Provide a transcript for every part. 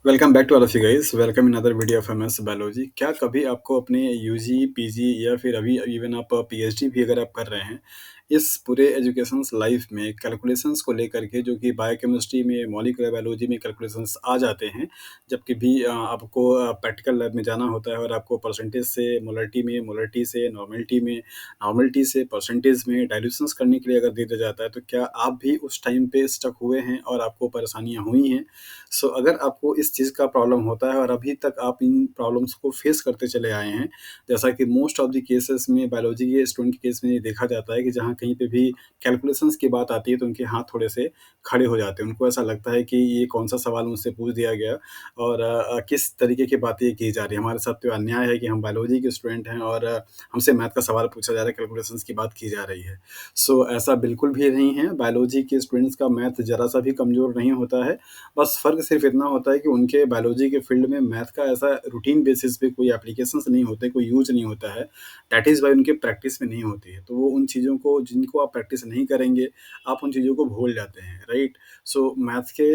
Welcome back to all of you guys welcome in other video of MS biology. क्या कभी आपको अपने UG PG या फिर अभी इवन आप पीएचडी भी अगर आप कर रहे हैं इस पूरे एजुकेशन लाइफ में कैलकुलेशंस को लेकर के जो कि बायोकेमिस्ट्री में मॉलिक्यूलर बायोलॉजी में कैलकुलेशंस आ जाते हैं, जबकि भी आपको प्रैक्टिकल लैब में जाना होता है और आपको परसेंटेज से मोलरिटी में, मोलरिटी से नॉर्मेलिटी में, नॉर्मेलिटी से परसेंटेज में डायल्यूशंस करने के लिए अगर दे दिया जाता है, तो क्या आप भी उस टाइम पे स्टक हुए हैं और आपको परेशानियां हुई हैं? सो अगर आपको इस चीज़ का प्रॉब्लम होता है और अभी तक आप इन प्रॉब्लम्स को फेस करते चले आए हैं, जैसा कि मोस्ट ऑफ द केसेस में बायोलॉजी के स्टूडेंट के केस में ये देखा जाता है कि जहाँ कहीं पे भी कैलकुलेशंस की बात आती है तो उनके हाथ थोड़े से खड़े हो जाते हैं। उनको ऐसा लगता है कि ये कौन-सा सवाल मुझसे पूछ दिया गया और किस तरीके की बातें ये की जा रही हैं। हमारे साथ तो अन्याय है कि हम बायोलॉजी के स्टूडेंट हैं और हमसे मैथ का सवाल पूछा जा रहा है, कैलकुलेशंस की बात की जा रही है। सो ऐसा बिल्कुल भी नहीं है, बायोलॉजी के स्टूडेंट्स का मैथ ज़रा-सा भी कमज़ोर नहीं होता है। बस फ़र्क सिर्फ़ इतना होता है कि उनके बायोलॉजी के फ़ील्ड में मैथ का ऐसा रूटीन बेसिस पे कोई एप्लीकेशंस नहीं होते, कोई यूज़ नहीं होता है। दैट इज़ व्हाई उनके प्रैक्टिस में नहीं होती है। तो वो उन चीज़ों को जिनको आप प्रैक्टिस नहीं करेंगे, आप उन चीज़ों को भूल जाते हैं, राइट? सो मैथ्स के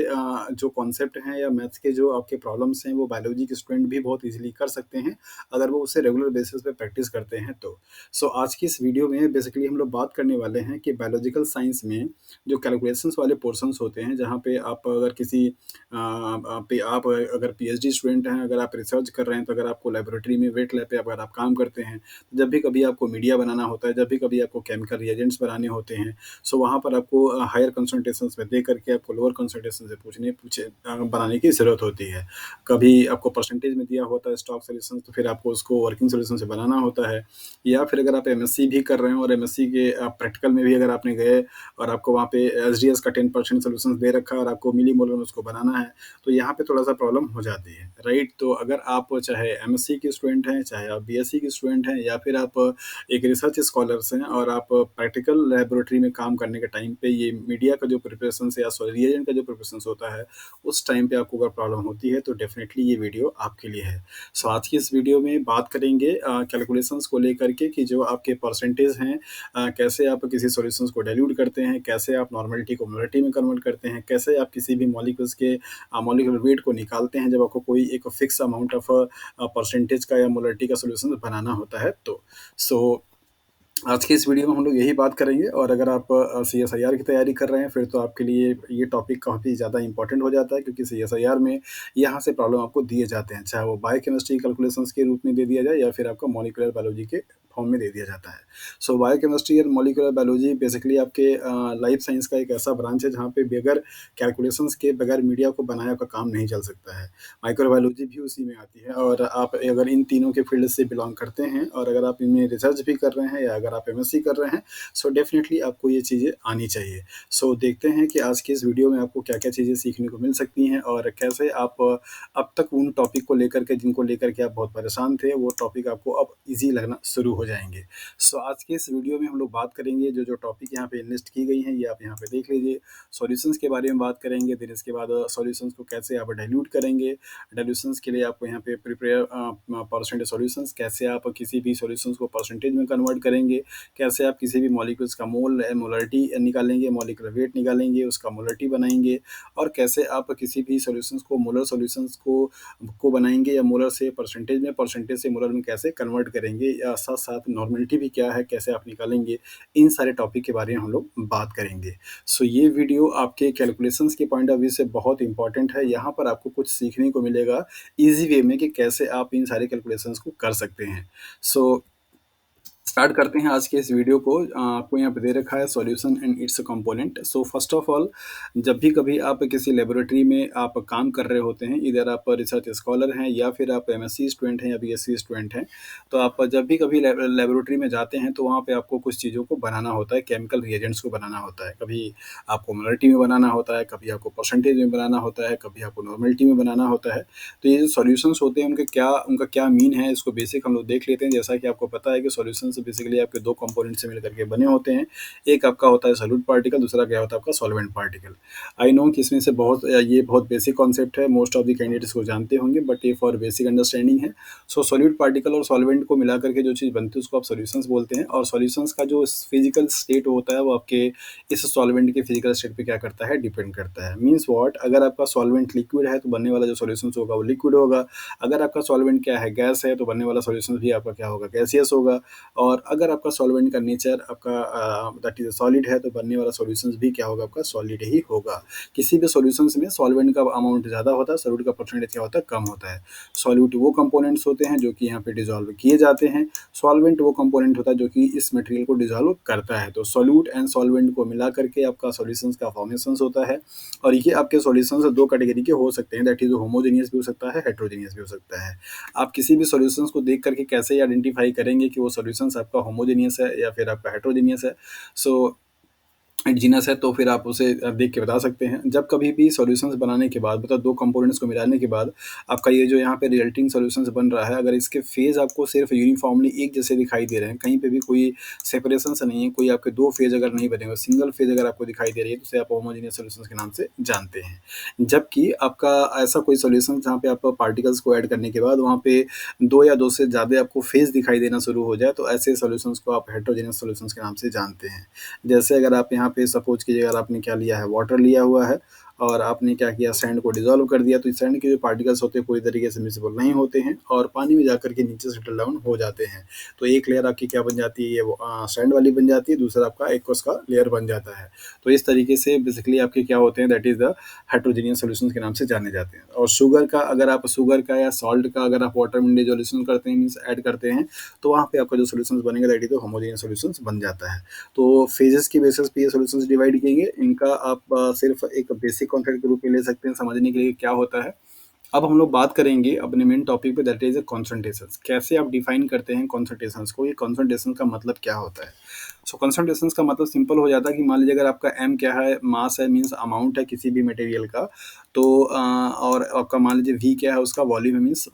जो कॉन्सेप्ट हैं या मैथ्स के जो आपके प्रॉब्लम्स हैं, वो बायोलॉजी के स्टूडेंट भी बहुत ईज़िली कर सकते हैं, अगर वो उसे रेगुलर बेसिस पे प्रैक्टिस करते हैं तो। सो आज की इस वीडियो में बेसिकली हम लोग बात करने वाले हैं कि बायोलॉजिकल साइंस में जो कैलकुलेशंस वाले पोर्शंस होते हैं, जहाँ पे आप अगर किसी आप अगर पीएचडी स्टूडेंट हैं, अगर आप रिसर्च कर रहे हैं, तो अगर आपको लेबोरेटरी में वेट लैब पे अगर आप काम करते हैं, तो जब भी कभी आपको मीडिया बनाना होता है, जब भी कभी आपको केमिकल रिएजेंट्स बनाने होते हैं, सो वहाँ पर आपको हायर कंसंट्रेशंस में दे करके आपको लोअर कंसंट्रेशन से बनाने की ज़रूरत होती है। कभी आपको परसेंटेज में दिया होता है स्टॉक सॉल्यूशंस, तो फिर आपको उसको वर्किंग सॉल्यूशन से बनाना होता है। या फिर अगर आप एमएससी भी कर रहे हो और एमएससी के प्रैक्टिकल में भी अगर आपने गए और आपको वहाँ पे एसडीएस का 10% सॉल्यूशंस दे रखा है और आपको मिली मोलर में उसको बनाना है, तो यहाँ पे थोड़ा-सा प्रॉब्लम हो जाती है, राइट? तो अगर आप चाहे एमएससी के स्टूडेंट हैं, चाहे आप बीएससी के स्टूडेंट हैं या फिर आप एक रिसर्च स्कॉलर्स हैं और आप प्रैक्टिकल लैबोरेटरी में काम करने के टाइम पे ये मीडिया का जो प्रिपरेशंस या रिएजेंट का जो प्रिपरेशंस होता है, उस टाइम पे आपको अगर प्रॉब्लम होती है, तो डेफ़िनेटली ये वीडियो आपके लिए है। सो आज की इस वीडियो में बात करेंगे कैलकुलेशंस को लेकर के कि जो आपके परसेंटेज हैं, कैसे आप किसी सॉल्यूशंस को डाइल्यूट करते हैं, कैसे आप नॉर्मलिटी को मोलरिटी में कन्वर्ट करते हैं, कैसे आप किसी भी मॉलिक्यूल्स के मॉलिक्यूलर वेट को निकालते हैं जब आपको कोई एक फिक्स अमाउंट ऑफ परसेंटेज का या मोलरिटी का सॉल्यूशन बनाना होता है तो। सो आज की इस वीडियो में हम लोग यही बात करेंगे और अगर आप सीएसआईआर की तैयारी कर रहे हैं फिर तो आपके लिए ये टॉपिक काफ़ी ज़्यादा इंपॉर्टेंट हो जाता है, क्योंकि सीएसआईआर में यहाँ से प्रॉब्लम आपको दिए जाते हैं, चाहे वो बायोकेमिस्ट्री कैलकुलेशंस के रूप में दे दिया जाए या फिर आपको मॉलिक्यूलर बायोलॉजी के फॉर्म में दे दिया जाता है। सो बायोकेमिस्ट्री और मॉलिक्यूलर बायोलॉजी बेसिकली आपके लाइफ साइंस का एक ऐसा ब्रांच है जहाँ पे बगैर कैलकुलेशंस के, बगैर मीडिया को बनाए आपका काम नहीं चल सकता है। माइक्रोबायोलॉजी भी उसी में आती है और आप अगर इन तीनों के फील्ड से बिलॉन्ग करते हैं और अगर आप इनमें रिसर्च भी कर रहे हैं या अगर आप एमएससी कर रहे हैं, सो डेफिनेटली आपको ये चीज़ें आनी चाहिए। सो देखते हैं कि आज की इस वीडियो में आपको क्या-क्या चीज़ें सीखने को मिल सकती हैं और कैसे आप अब तक उन टॉपिक को लेकर के जिनको लेकर के आप बहुत परेशान थे, वो टॉपिक आपको अब ईज़ी लगना शुरू हो जाएँगे। सो आज की इस वीडियो में हम लोग बात करेंगे जो-जो टॉपिक यहाँ पे लिस्ट की गई हैं, ये आप यहाँ पे देख लीजिए। सॉल्यूशंस के बारे में बात करेंगे, देन इसके बाद सॉल्यूशंस को कैसे आप डाइल्यूट करेंगे, डाइल्यूशंस के लिए आपको यहाँ पे प्रिपेयर परसेंटेज सॉल्यूशंस, कैसे आप किसी भी सॉल्यूशंस को परसेंटेज में कन्वर्ट करेंगे, कैसे आप किसी भी मॉलिक्यूल्स का मोलरिटी निकालेंगे, मॉलिक्यूलर वेट निकालेंगे, उसका मोलरिटी बनाएँगे और कैसे आप किसी भी सॉल्यूशंस को मोलर सॉल्यूशंस को बनाएँगे या मोलर से परसेंटेज में, परसेंटेज से मोलर में कैसे कन्वर्ट करेंगे या साथ-साथ नॉर्मेलिटी भी क्या है, कैसे आप निकालेंगे, इन सारे टॉपिक के बारे में हम लोग बात करेंगे। सो ये वीडियो आपके कैलकुलेशंस के पॉइंट ऑफ व्यू से बहुत इंपॉर्टेंट है। यहाँ पर आपको कुछ सीखने को मिलेगा ईज़ी वे में कि कैसे आप इन सारे कैलकुलेशंस को कर सकते हैं। सो स्टार्ट करते हैं आज के इस वीडियो को। आपको यहाँ पे दे रखा है solution and it's component. So first of all, जब भी कभी आप किसी लेबोरेटरी में आप काम कर रहे होते हैं, इधर आप रिसर्च स्कॉलर हैं या फिर आप एमएससी स्टूडेंट हैं या बीएससी स्टूडेंट हैं, तो आप जब भी कभी लेबोरेटरी में जाते हैं तो वहाँ पे आपको कुछ चीज़ों को बनाना होता है, केमिकल रिएजेंट्स को बनाना होता है। कभी आपको मोलरिटी में बनाना होता है, कभी आपको परसेंटेज में बनाना होता है, कभी आपको नॉर्मेलिटी में बनाना होता है। तो ये जो सॉल्यूशंस होते हैं उनका क्या मीन है, इसको बेसिक हम लोग देख लेते हैं। जैसा कि आपको पता है कि सॉल्यूशंस बेसिकली आपके 2 कंपोनेंट से मिलकर के बने होते हैं। एक आपका होता है सोल्यूट पार्टिकल, दूसरा क्या होता है आपका सॉल्वेंट पार्टिकल। आई नो कि इसमें से ये बहुत बेसिक कॉन्सेप्ट है, मोस्ट ऑफ द कैंडिडेट्स को जानते होंगे, बट ये फॉर बेसिक अंडरस्टैंडिंग है। सो सॉल्यूट पार्टिकल और सॉल्वेंट को मिला करके जो चीज़ बनती है उसको आप सॉल्यूशंस बोलते हैं, और सॉल्यूशंस का जो फिजिकल स्टेट होता है वो आपके इस सॉल्वेंट के फिजिकल स्टेट पे क्या करता है, डिपेंड करता है। मीन्स व्हाट, अगर आपका सॉल्वेंट लिक्विड है तो बनने वाला जो सॉल्यूशंस होगा वो लिक्विड होगा। अगर आपका सॉल्वेंट क्या है, गैस है, तो बनने वाला सॉल्यूशन भी आपका क्या होगा, गैसियस होगा। और अगर आपका सॉल्वेंट का नेचर आपका दैट इज सॉलिड है तो बनने वाला सॉल्यूशंस भी क्या होगा, आपका सॉलिड ही होगा। किसी भी सॉल्यूशंस में सॉल्वेंट का अमाउंट ज़्यादा होता है, सॉल्यूट का परसेंटेज क्या होता है, कम होता है। सॉल्यूट वो कंपोनेंट्स होते हैं जो कि यहाँ पे डिसॉल्व किए जाते हैं, सॉल्वेंट वो कंपोनेंट होता है जो कि इस मटेरियल को डिसॉल्व करता है। तो सॉल्यूट एंड सॉल्वेंट को मिला करके आपका सॉल्यूशंस का फॉर्मेशंस होता है। और ये आपके सॉल्यूशंस दो कैटेगरी के हो सकते हैं, दैट इज होमोजेनियस भी हो सकता है, हेट्रोजेनियस भी हो सकता है। आप किसी भी सॉल्यूशंस को देख करके कैसे आइडेंटिफाई करेंगे कि वो सॉल्यूशंस आपका होमोजेनियस है या फिर आपका हेट्रोजेनियस है। सो जीनस है तो फिर आप उसे देख के बता सकते हैं। जब कभी भी सॉल्यूशंस बनाने के बाद, मतलब 2 कंपोनेंट्स को मिलाने के बाद आपका ये जो यहाँ पे रिजल्टिंग सॉल्यूशंस बन रहा है, अगर इसके फेज़ आपको सिर्फ यूनिफॉर्मली एक जैसे दिखाई दे रहे हैं, कहीं पे भी कोई सेपरेशन से नहीं है, कोई आपके 2 फेज़ अगर नहीं बने हुए, सिंगल फेज़ अगर आपको दिखाई दे रही है, तो उसे आप होमोजेनियस सॉल्यूशंस के नाम से जानते हैं। जबकि आपका ऐसा कोई सॉल्यूशन जहाँ पे आप पार्टिकल्स को ऐड करने के बाद वहाँ पे 2 या 2 से ज़्यादा आपको फेज़ दिखाई देना शुरू हो जाए, तो ऐसे सॉल्यूशंस को आप हेटेरोजेनस सॉल्यूशंस के नाम से जानते हैं। जैसे अगर आप यहाँ पे सपोज कीजिए, अगर आपने क्या लिया है, वाटर लिया हुआ है और आपने क्या किया, सैंड को डिसॉल्व कर दिया, तो इस सैंड के जो पार्टिकल्स होते हैं पूरी तरीके से मिक्सिबल नहीं होते हैं और पानी में जाकर के नीचे सेटल डाउन हो जाते हैं। तो एक लेयर आपकी क्या बन जाती है, वो सैंड वाली बन जाती है, दूसरा आपका एक उसका लेयर बन जाता है। तो इस तरीके से बेसिकली आपके क्या होते हैं, that is the heterogeneous solutions के नाम से जाने जाते हैं। और शुगर का, अगर आप शुगर का या सॉल्ट का अगर आप वाटर में डिसोल्यूशन करते हैं, मीन्स ऐड करते हैं, तो वहाँ पे आपका जो सॉल्यूशंस बनेगा that is the homogeneous solutions बन जाता है। तो फेजेस की बेसिस पे ये सॉल्यूशंस डिवाइड किएंगे। इनका आप सिर्फ एक बेसिक कॉन्सेप्ट के रूप में ले सकते हैं समझने के लिए क्या होता है। अब हम लोग बात करेंगे अपने मेन टॉपिक पे, दैट इज कॉन्सेंट्रेशंस। कैसे आप डिफाइन करते हैं कॉन्सेंट्रेशंस को, ये कॉन्सेंट्रेशन का मतलब क्या होता है। सो कॉन्सेंट्रेशंस का मतलब सिंपल हो जाता है कि मान लीजिए अगर आपका एम क्या है, मास है, मीन्स अमाउंट है किसी भी मटेरियल का, तो और आपका मान लीजिए वी क्या है, उसका वॉल्यूम है, मीन्स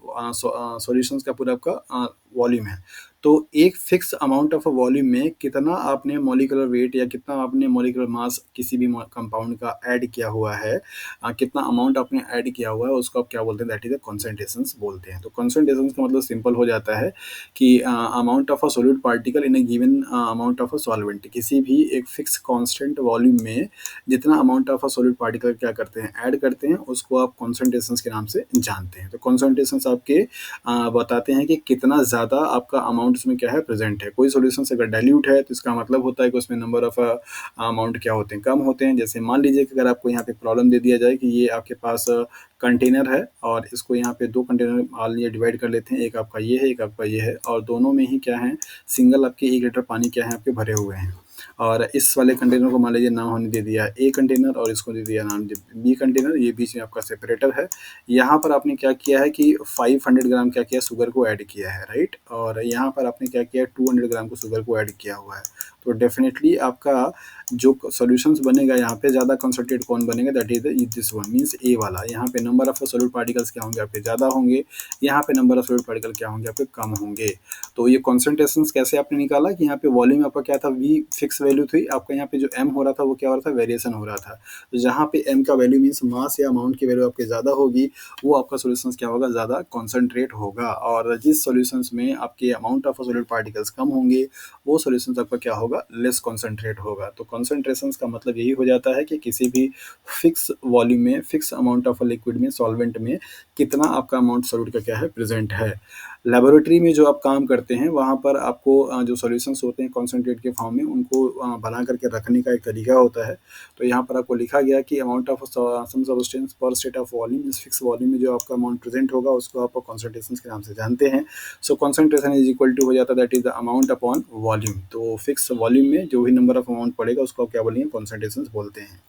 सॉल्यूशंस का पूरा आपका वॉल्यूम है। तो एक फिक्स अमाउंट ऑफ वॉल्यूम में कितना आपने मॉलिक्यूलर वेट या कितना आपने मॉलिक्यूलर मास किसी भी कंपाउंड का ऐड किया हुआ है, कितना अमाउंट आपने ऐड किया हुआ है, उसको आप क्या बोलते हैं, दैट इज द कॉन्सेंट्रेशंस बोलते हैं। तो कॉन्सेंट्रेशंस का मतलब सिंपल हो जाता है कि amount of a solid particle in a given amount of a solvent. किसी भी एक फिक्स कांस्टेंट वॉल्यूम में जितना amount of a solid particle क्या करते हैं, ऐड करते हैं, उसको आप कॉन्सेंट्रेशंस के नाम से जानते हैं। तो कॉन्सेंट्रेशंस आपके बताते हैं कि कितना ज़्यादा आपका अमाउंट उसमें क्या है, प्रेजेंट है। कोई सॉल्यूशन अगर डाइल्यूट है तो इसका मतलब होता है कि उसमें नंबर ऑफ अमाउंट क्या होते हैं, कम होते हैं। जैसे मान लीजिए कि अगर आपको यहाँ पे प्रॉब्लम दे दिया जाए कि ये आपके पास कंटेनर है और इसको यहाँ पे 2 कंटेनर मान लीजिए डिवाइड कर लेते हैं, एक आपका ये है, एक आपका ये है, और दोनों में ही क्या है, सिंगल आपके 1 लीटर पानी क्या है, आपके भरे हुए हैं। और इस वाले कंटेनर को मान लीजिए नाम हमने दे दिया ए कंटेनर और इसको दे दिया नाम बी कंटेनर, ये बीच में आपका सेपरेटर है। यहाँ पर आपने क्या किया है कि 500 ग्राम क्या किया, शुगर को ऐड किया है, राइट। और यहाँ पर आपने क्या किया, 200 ग्राम को शुगर को ऐड किया हुआ है। तो डेफिनेटली आपका जो सॉल्यूशंस बनेगा यहाँ पे ज़्यादा कंसंट्रेट कौन बनेगा, that is this one, means A वाला। यहाँ पे नंबर ऑफ सॉलिड पार्टिकल्स क्या होंगे, आपके ज़्यादा होंगे, यहाँ पे नंबर ऑफ सॉलिड पार्टिकल क्या होंगे, आपके कम होंगे। तो ये कॉन्सेंट्रेशंस कैसे आपने निकाला कि यहाँ पे वॉल्यूम आपका क्या था, वी फिक्स वैल्यू थी, आपका यहाँ पे जो एम हो रहा था वो क्या हो रहा था, वेरिएशन हो रहा था। तो जहाँ पे एम का वैल्यू मीन्स मास या अमाउंट की वैल्यू आपके ज़्यादा होगी, वो आपका सॉल्यूशंस क्या होगा, ज़्यादा कॉन्सेंट्रेट होगा। और जिस सॉल्यूशंस में आपके अमाउंट ऑफ सॉलिड पार्टिकल्स कम होंगे, वो सॉल्यूशंस आपका क्या होगा, लेस कॉन्सेंट्रेट होगा। तो कॉन्सेंट्रेशंस का मतलब यही हो जाता है कि किसी भी फिक्स वॉल्यूम में, फिक्स अमाउंट ऑफ लिक्विड में, सॉल्वेंट में कितना आपका अमाउंट सॉल्यूट का क्या है, प्रेजेंट है। लेबोरेटरी में जो आप काम करते हैं वहाँ पर आपको जो सॉल्यूशंस होते हैं कॉन्सेंट्रेट के फॉर्म में, उनको बना करके रखने का एक तरीका होता है। तो यहाँ पर आपको लिखा गया कि अमाउंट ऑफ सम सब्सटेंस पर स्टेट ऑफ वॉल्यूम, इस फिक्स वॉल्यूम में जो आपका अमाउंट प्रेजेंट होगा उसको आप कॉन्सेंट्रेशन के नाम से जानते हैं। So concentration is equal to हो जाता है that is the amount upon volume. तो फिक्स वॉल्यूम में जो भी नंबर ऑफ अमाउंट पड़ेगा उसको आप क्या बोलेंगे, कॉन्सेंट्रेशन बोलते हैं।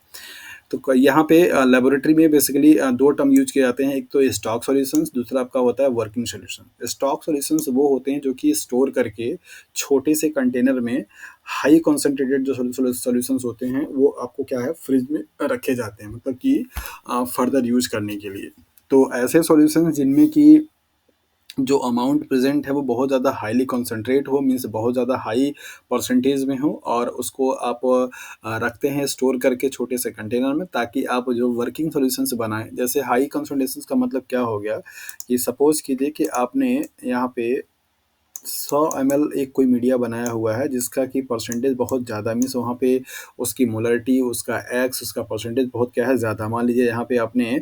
तो यहाँ पे लेबोरेटरी में बेसिकली 2 टर्म यूज किए जाते हैं, एक तो स्टॉक सॉल्यूशंस, दूसरा आपका होता है वर्किंग सॉल्यूशन। स्टॉक सॉल्यूशंस वो होते हैं जो कि स्टोर करके छोटे से कंटेनर में हाई कॉन्सेंट्रेटेड जो सॉल्यूशंस होते हैं वो आपको क्या है, फ्रिज में रखे जाते हैं, मतलब कि फर्दर यूज करने के लिए। तो ऐसे सॉल्यूशंस जिनमें कि जो अमाउंट प्रेज़ेंट है वो बहुत ज़्यादा हाईली कॉन्सन्ट्रेट हो, मीन्स बहुत ज़्यादा हाई परसेंटेज में हो, और उसको आप रखते हैं स्टोर करके छोटे से कंटेनर में, ताकि आप जो वर्किंग सॉल्यूशंस बनाएँ। जैसे हाई कंसंट्रेशंस का मतलब क्या हो गया कि सपोज़ कीजिए कि आपने यहाँ पे 100 एमएल एक कोई मीडिया बनाया हुआ है जिसका कि परसेंटेज बहुत ज़्यादा, मीन्स वहाँ पे उसकी मोलरिटी, उसका एक्स, उसका परसेंटेज बहुत क्या है ज़्यादा। मान लीजिए यहाँ पे आपने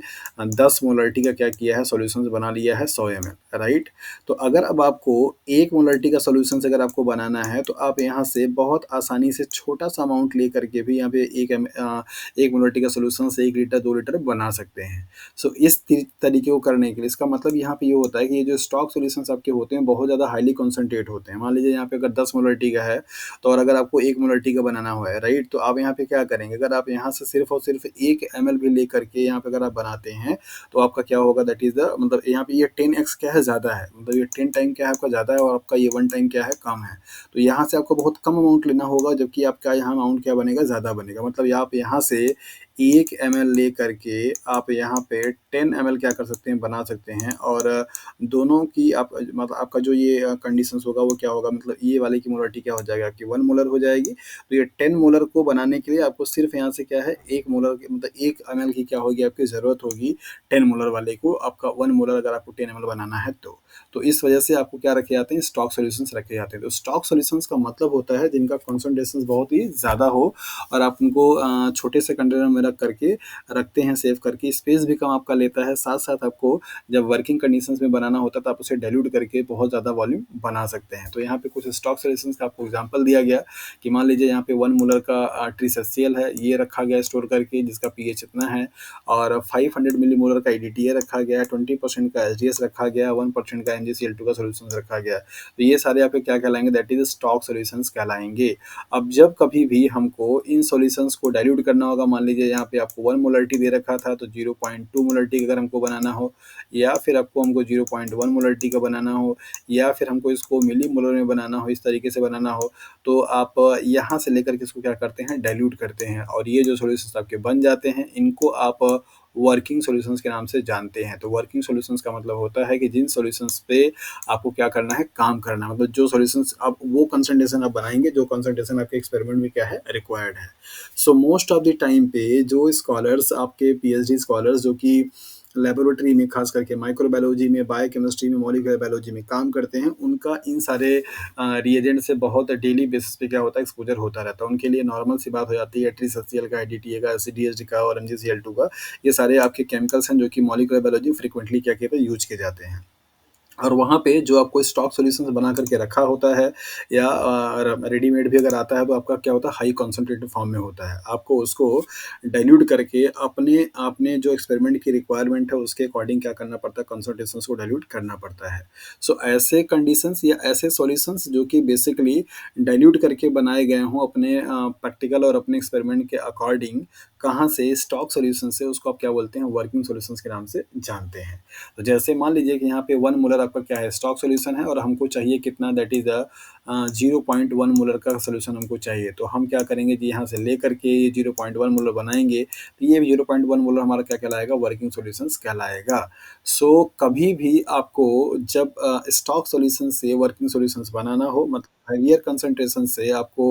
10 मोलरिटी का क्या किया है, सॉल्यूशंस बना लिया है 100 एमएल, राइट? तो अगर अब आपको 1 मोलरिटी का सॉल्यूशंस अगर आपको बनाना है, तो आप यहाँ से बहुत आसानी से छोटा-सा अमाउंट लेकर के भी यहाँ पे 1 मोलरिटी का सॉल्यूशंस 1 लीटर 2 लीटर बना सकते हैं। सो इस तरीके को करने के लिए इसका मतलब यहाँ पे ये होता है कि ये जो स्टॉक सॉल्यूशंस आपके होते हैं बहुत ज़्यादा हाईली कॉन्सनट्रेट होते हैं। मान लीजिए यहाँ पे अगर 10 मोलरिटी का है, तो और अगर आपको 1 मोलरिटी का बनाना हुआ है, राइट? तो आप यहाँ पे क्या करेंगे, अगर आप यहाँ से सिर्फ़ और सिर्फ़ 1 एमएल भी लेकर के यहाँ पे अगर आप बनाते हैं, तो आपका क्या होगा, दैट इज़ द मतलब यहाँ पे ये 10x क्या है, ज़्यादा है। मतलब ये 10 टाइम क्या है आपका ज़्यादा है, और आपका ये 1 टाइम क्या है, कम है। तो यहाँ से आपको बहुत कम अमाउंट लेना होगा, जबकि आपका यहाँ अमाउंट क्या बनेगा, ज़्यादा बनेगा। मतलब आप यहाँ से 1 एमएल लेकर के आप यहाँ पे 10 एमएल क्या कर सकते हैं, बना सकते हैं, और दोनों की आप मतलब आपका जो ये कंडीशंस होगा वो क्या होगा, मतलब ये वाले की मोलरिटी क्या हो जाएगा, आपकी 1 मोलर हो जाएगी। तो ये 10 मोलर को बनाने के लिए आपको सिर्फ़ यहाँ से क्या है, 1 मोलर की मतलब 1 एमएल की क्या होगी, आपकी ज़रूरत होगी 10 मोलर वाले को, आपका 1 मोलर अगर आपको 10 एमएल बनाना है तो। तो इस वजह से आपको क्या रखे जाते हैं, स्टॉक सॉल्यूशंस रखे जाते हैं। तो स्टॉक सॉल्यूशंस का मतलब होता है जिनका कंसंट्रेशंस बहुत ही ज़्यादा हो, और आप उनको छोटे से कंटेनर में रख करके रखते हैं सेव करके, स्पेस भी कम आपका लेता है, साथ-साथ आपको जब वर्किंग कंडीशंस में बनाना होता है तो आप उसे डाइल्यूट करके बहुत ज़्यादा वॉल्यूम बना सकते हैं। तो यहाँ पे कुछ स्टॉक सॉल्यूशंस का आपको एग्जांपल दिया गया कि मान लीजिए यहाँ पे 1 मोलर का ट्रीसेसियल है, ये रखा गया स्टोर करके जिसका पीएच इतना है, और 500 मिलीमोलर का ईडीटीए रखा गया है, 20% का एसडीएस रखा गया, 1% का एमजीसीएल2 का सॉल्यूशंस रखा गया है। तो ये सारे आपके क्या कहलाएंगे, दैट इज स्टॉक सॉल्यूशंस कहलाएंगे। अब जब कभी भी हमको इन सॉल्यूशंस को डाइल्यूट करना होगा, मान लीजिए यहाँ पे आपको 1 मोलरिटी दे रखा था, तो 0.2 मोलरिटी अगर हमको बनाना हो, या फिर आपको हमको 0.1 मोलरिटी का बनाना हो, या फिर हमको इसको मिली मोलर में बनाना हो, इस तरीके से बनाना हो, तो आप यहाँ से लेकर के इसको क्या करते हैं, डाइल्यूट करते हैं, और ये जो सॉल्यूशंस आपके बन जाते हैं इनको आप वर्किंग सॉल्यूशंस के नाम से जानते हैं। तो वर्किंग सॉल्यूशंस का मतलब होता है कि जिन सॉल्यूशंस पे आपको क्या करना है, काम करना है। मतलब जो सॉल्यूशंस आप वो कंसंट्रेशन आप बनाएंगे जो कंसंट्रेशन आपके एक्सपेरिमेंट में क्या है, रिक्वायर्ड है। So most of the time पे जो स्कॉलर्स आपके पीएचडी स्कॉलर्स जो कि लेबोरेटरी में, खास करके माइक्रोबायोलॉजी में, बायोकेमिस्ट्री में, मॉलिक्यूलर बायोलॉजी में काम करते हैं, उनका इन सारे रिएजेंट से बहुत डेली बेसिस पे क्या होता है, एक्सपोजर होता रहता है। उनके लिए नॉर्मल सी बात हो जाती है ट्रीसेसियल का, एडीटीए का, एसडीएसडी का और एमजीसीएल2 का। ये सारे आपके केमिकल्स हैं जो कि मॉलिक्यूलर बायोलॉजी फ्रीक्वेंटली क्या कहते हैं, यूज किए जाते हैं। और वहाँ पे जो आपको स्टॉक सॉल्यूशंस बना करके रखा होता है, या रेडीमेड भी अगर आता है, तो आपका क्या होता है, हाई कॉन्सनट्रेटेड फॉर्म में होता है। आपको उसको डाइल्यूट करके अपने आपने जो एक्सपेरिमेंट की रिक्वायरमेंट है उसके अकॉर्डिंग क्या करना पड़ता है, कॉन्सनट्रेशंस को डाइल्यूट करना पड़ता है। सो ऐसे कंडीशंस या ऐसे सॉल्यूशंस जो कि बेसिकली डाइल्यूट करके बनाए गए हों अपने प्रैक्टिकल और अपने एक्सपेरिमेंट के अकॉर्डिंग, कहाँ से, स्टॉक सॉल्यूशन से, उसको आप क्या बोलते हैं, वर्किंग सॉल्यूशंस के नाम से जानते हैं। तो जैसे मान लीजिए कि यहाँ पे 1 मोलर आपका क्या है, स्टॉक सॉल्यूशन है, और हमको चाहिए कितना, दैट इज़ 0.1 मोलर का सॉल्यूशन हमको चाहिए। तो हम क्या करेंगे जी, यहाँ से लेकर के ये 0.1 मोलर बनाएँगे, तो ये 0.1 मोलर हमारा क्या कहलाएगा, वर्किंग सॉल्यूशंस कहलाएगा। सो कभी भी आपको जब स्टॉक सॉल्यूशन से वर्किंग सॉल्यूशंस बनाना हो, मतलब हायर कंसंट्रेशन से आपको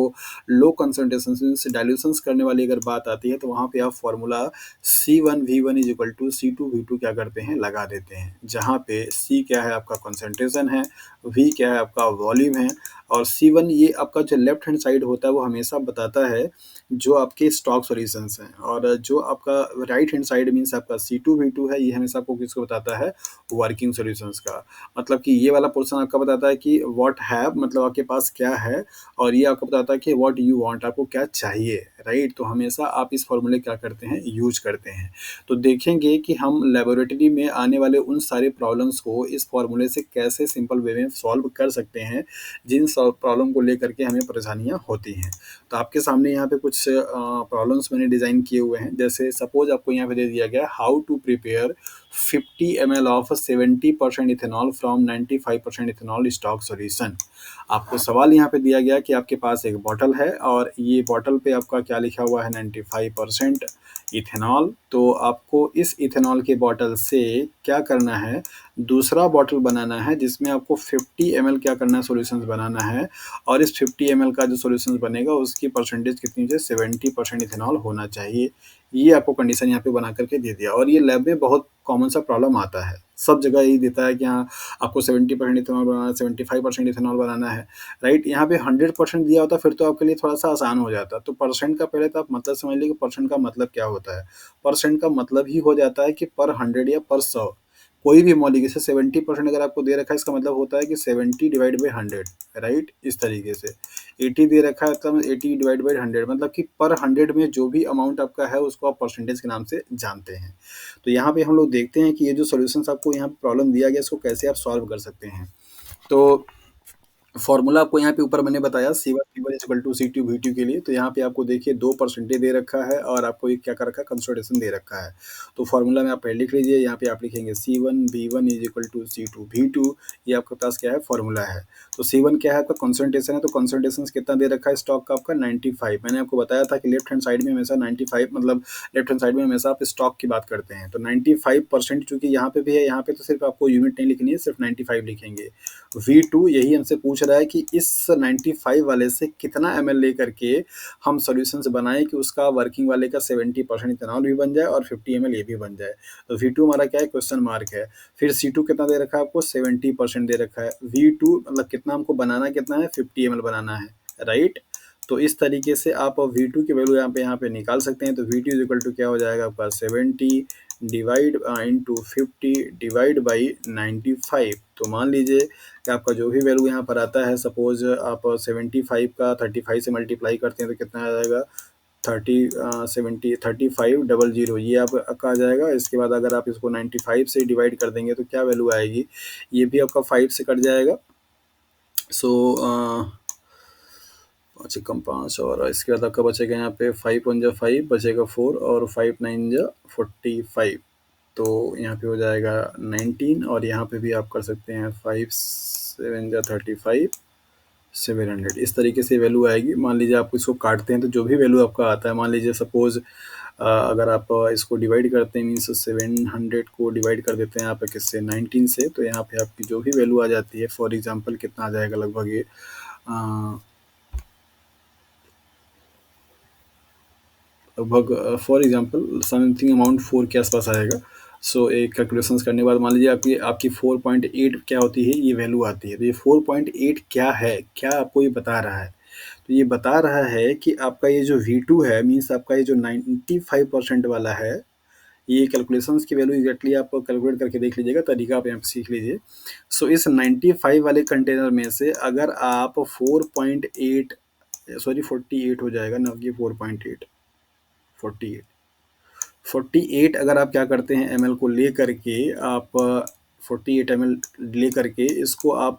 लो कंसंट्रेशन से डाइल्यूशंस करने वाली अगर बात आती है, तो वहाँ पे आप formula C1V1 is equal to C2V2 क्या करते हैं, लगा देते हैं। जहाँ पे C क्या है, आपका कंसंट्रेशन है, V क्या है, आपका वॉल्यूम है, और C1 ये आपका जो लेफ्ट हैंड साइड होता है वो हमेशा बताता है जो आपके स्टॉक सॉल्यूशंस हैं, और जो आपका राइट हैंड साइड मीन्स आपका C2V2 है, ये हमेशा आपको किसको बताता है, वर्किंग सॉल्यूशंस का। मतलब कि ये वाला पोर्शन आपका बताता है कि व्हाट हैव, मतलब आपके पास क्या है, और ये आपको बताता है कि व्हाट यू वांट, आपको क्या चाहिए, राइट? तो हमेशा आप इस फॉर्मूले क्या करते हैं, यूज करते हैं। तो देखेंगे कि हम लेबोरेटरी में आने वाले उन सारे प्रॉब्लम्स को इस फॉर्मूले से कैसे सिंपल वे में सॉल्व कर सकते हैं, जिन प्रॉब्लम को लेकर के हमें परेशानियां होती हैं। तो आपके सामने यहाँ पे कुछ प्रॉब्लम्स मैंने डिज़ाइन किए हुए हैं। जैसे सपोज आपको यहाँ पे दे दिया गया how to prepare 50 ml of 70% ethanol from 95% ethanol stock solution. आपको सवाल यहाँ पे दिया गया कि आपके पास एक बॉटल है और ये बॉटल पे आपका क्या लिखा हुआ है, 95% इथेनॉल। तो आपको इस इथेनॉल के बॉटल से क्या करना है, दूसरा बॉटल बनाना है जिसमें आपको 50 ml क्या करना है, सॉल्यूशंस बनाना है। और इस 50 ml का जो सॉल्यूशंस बनेगा उसकी परसेंटेज कितनी है, 70% इथेनॉल होना चाहिए। ये आपको कंडीशन यहाँ पे बना करके दे दिया और ये लैब में बहुत कॉमन सा प्रॉब्लम आता है। सब जगह यही देता है कि हाँ, आपको 70% इथेनॉल बनाना है, 75% इथेनॉल बनाना है, राइट। यहाँ पे 100% दिया होता फिर तो आपके लिए थोड़ा सा आसान हो जाता। तो परसेंट का पहले तो आप मतलब समझ लीजिए कि परसेंट का मतलब क्या होता है। परसेंट का मतलब ही हो जाता है कि पर 100 या पर 100 कोई भी मॉलिक्यूल से 70% अगर आपको दे रखा है, इसका मतलब होता है कि 70 डिवाइड बाई 100, राइट। इस तरीके से 80 दे रखा है तो 80 डिवाइड बाई 100, मतलब कि पर 100 में जो भी अमाउंट आपका है उसको आप परसेंटेज के नाम से जानते हैं। तो यहाँ पे हम लोग देखते हैं कि ये जो सॉल्यूशंस आपको यहाँ पे प्रॉब्लम दिया गया इसको कैसे आप सॉल्व कर सकते हैं। तो फॉर्मूला आपको यहाँ पे ऊपर मैंने बताया, C1 equal to C2 V2 के लिए। तो यहाँ पे आपको देखिए 2% दे रखा है और आपको एक क्या कर रखा है, कंसंट्रेशन दे रखा है। तो फॉर्मूला में आप पहले लिख लीजिए, यहाँ पे आप लिखेंगे C1V1 is equal to C2V2। ये आपके पास क्या है, फॉर्मूला है। तो C1 क्या है, आपका कंसंट्रेशन है। तो कंसंट्रेशन कितना दे रखा है स्टॉक का, आपका 95। मैंने आपको बताया था कि लेफ्ट हैंड साइड में हमेशा 95, मतलब लेफ्ट हैंड साइड में हमेशा आप स्टॉक की बात करते हैं। तो 95% चूंकि यहाँ पे भी है, यहाँ पे तो सिर्फ आपको यूनिट नहीं लिखनी है, सिर्फ 95 लिखेंगे। V2 यही हमसे पूछ रहा है कि इस 95 वाले से कितना ml लेकर के हम सॉल्यूशंस बनाएं कि उसका वर्किंग वाले का 70% इथेनॉल भी बन जाए और 50 ml ये भी बन जाए। तो V2 हमारा क्या है, क्वेश्चन मार्क है। फिर C2 कितना दे रखा है आपको, 70% दे रखा है। V2 मतलब कितना हमको बनाना, कितना है, 50 ml बनाना है, राइट। तो इस तरीके से आप V2 की वैल्यू यहाँ पे निकाल सकते हैं। तो V2 इज इक्वल टू क्या हो जाएगा आपका, 70 डिवाइड इंटू 50 डिवाइड बाई 95। तो मान लीजिए कि आपका जो भी वैल्यू यहाँ पर आता है, सपोज आप 75 का 35 से मल्टीप्लाई करते हैं तो कितना आ जाएगा, 3500, ये आपका आ जाएगा। इसके बाद अगर आप इसको 95 से डिवाइड कर देंगे तो क्या वैल्यू आएगी, ये भी आपका 5 से कट जाएगा। सो अच्छा, कम 5, और इसके बाद आपका बचेगा यहाँ पे 5 × 5 बचेगा 4 और 5 × 9 = 45। तो यहाँ पे हो जाएगा 19 और यहाँ पे भी आप कर सकते हैं 5 × 7 = 35, 700। इस तरीके से वैल्यू आएगी। मान लीजिए आप इसको काटते हैं तो जो भी वैल्यू आपका आता है, मान लीजिए सपोज अगर आप इसको डिवाइड करते हैं, मीन्स 700 को डिवाइड कर देते हैं आप किससे, 19 से, तो यहाँ पे आपकी जो भी वैल्यू आ जाती है, फॉर एग्जांपल कितना आ जाएगा, लगभग ये लगभग फॉर एग्जांपल समथिंग अमाउंट 4 के आसपास आएगा। सो एक कैलकुलेशंस करने के बाद मान लीजिए आपकी आपकी 4.8 क्या होती है, ये वैल्यू आती है। तो ये 4.8 क्या है, क्या आपको ये बता रहा है, तो ये बता रहा है कि आपका ये जो V2 है, मीन्स आपका ये जो 95% वाला है, ये कैलकुलेशंस की वैल्यू एग्जैक्टली आप कैलकुलेट करके देख लीजिएगा, तरीका आप यहाँ पे सीख लीजिए। सो इस 95 वाले कंटेनर में से अगर आप 4.8 सॉरी 48 हो जाएगा ना, कि 4.8 48 48 अगर आप क्या करते हैं, एम एल को ले करके आप 48 ml ले करके इसको आप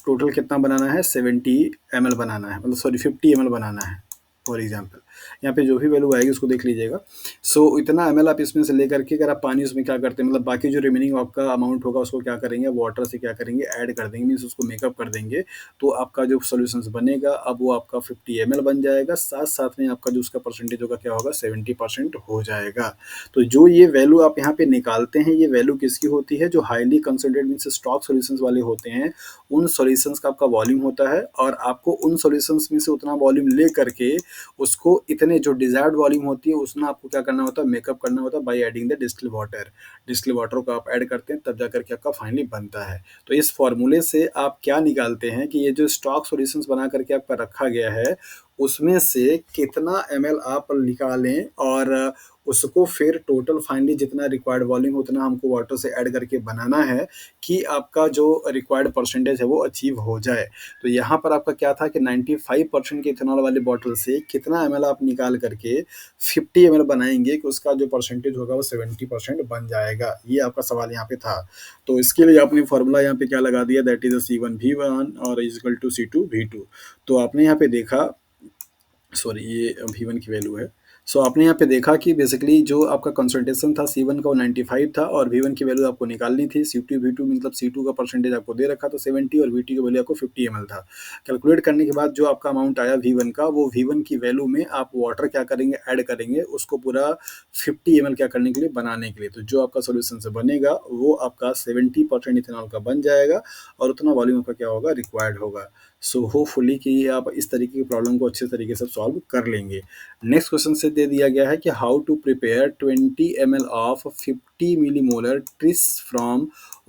टोटल कितना बनाना है, 70 ml बनाना है, मतलब सॉरी 50 ml बनाना है फॉर एग्जाम्पल। यहाँ पे जो भी वैल्यू आएगी उसको देख लीजिएगा। सो इतना ml आप इसमें से ले करके अगर आप पानी उसमें क्या करते हैं, मतलब बाकी जो रिमेनिंग आपका अमाउंट होगा उसको क्या करेंगे, वाटर से क्या करेंगे, ऐड कर देंगे, मीन्स उसको मेकअप कर देंगे। तो आपका जो सोल्यूशन बनेगा अब वो आपका 50 ml बन जाएगा, साथ साथ में आपका जो उसका परसेंटेज होगा क्या होगा, 70% हो जाएगा। तो जो ये वैल्यू आप यहाँ पे निकालते हैं, ये वैल्यू किसकी होती है, जो highly concentrated means stock solutions वाले होते हैं, उन सॉल्यूशंस का आपका वॉल्यूम होता है। और आपको उन सॉल्यूशंस में से उतना वॉल्यूम ले करके उसको इतने जो डिजायर्ड वॉल्यूम होती है उसमें आपको क्या करना होता है, मेकअप करना होता है by adding the distil water. Distil water को आप ऐड करते हैं तब जाकर के आपका फाइनली बनता है। तो इस फॉर्मूले से आप क्या निकालते हैं कि ये जो स्टॉक सॉल्यूशंस बना करके आपका रखा गया है उसमें से कितना ml आप निकालें और उसको फिर टोटल फाइनली जितना रिक्वायर्ड वॉल्यूम उतना हमको वाटर से ऐड करके बनाना है कि आपका जो रिक्वायर्ड परसेंटेज है वो अचीव हो जाए। तो यहाँ पर आपका क्या था कि 95% के इथेनॉल वाले बॉटल से कितना ml आप निकाल करके 50 ml बनाएंगे कि उसका जो परसेंटेज होगा वो 70% बन जाएगा। ये आपका सवाल यहाँ पे था। तो इसके लिए आपने फॉर्मूला यहाँ पे क्या लगा दिया, दैट इज C1V1 और इज इक्वल टू C2V2। तो आपने यहाँ पे देखा, सॉरी ये V1 की वैल्यू है, सो आपने यहाँ पे देखा कि बेसिकली जो आपका कंसंट्रेशन था C1 का वो 95 था और V1 की वैल्यू आपको निकालनी थी। C2 V2 मतलब C2 का परसेंटेज आपको दे रखा था 70 और V2 की वैल्यू आपको 50 ml था। कैलकुलेट करने के बाद जो आपका अमाउंट आया V1 का, वो V1 की वैल्यू में आप वाटर क्या करेंगे, ऐड करेंगे उसको पूरा 50 ml क्या करने के लिए, बनाने के लिए। तो जो आपका सॉल्यूशन से बनेगा वो आपका 70% इथेनॉल का बन जाएगा और उतना वॉल्यूम आपका क्या होगा, रिक्वायर्ड होगा। सो होपफुली कि आप इस तरीके की प्रॉब्लम को अच्छे तरीके से सॉल्व कर लेंगे। नेक्स्ट क्वेश्चन से दे दिया गया है कि how to prepare 20 ml of 50 millimolar tris from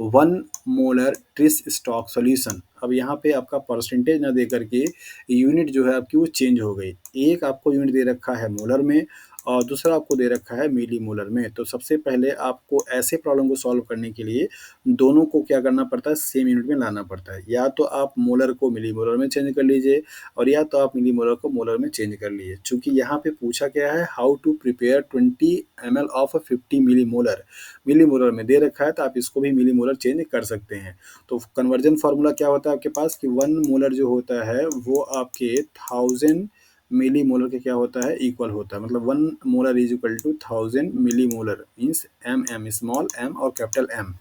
1 molar tris stock solution. अब यहाँ पे आपका परसेंटेज ना दे करके यूनिट जो है आपकी वो चेंज हो गई। एक आपको यूनिट दे रखा है मोलर में और दूसरा आपको दे रखा है मिली मोलर में। तो सबसे पहले आपको ऐसे प्रॉब्लम को सॉल्व करने के लिए दोनों को क्या करना पड़ता है, सेम यूनिट में लाना पड़ता है। या तो आप मोलर को मिली मोलर में चेंज कर लीजिए और या तो आप मिली मोलर को मोलर में चेंज कर लीजिए। चूंकि यहाँ पे पूछा गया है how to prepare 20 ml of 50 millimolar में दे रखा है, तो आप इसको भी मिली मोलर चेंज कर सकते हैं। तो कन्वर्जन फार्मूला क्या होता है आपके पास कि 1 मोलर जो होता है वो आपके 1000 मिली मोलर के क्या होता है, इक्वल होता है। मतलब 1 molar is equal to 1000 millimolar, means M, small M और कैपिटल एम।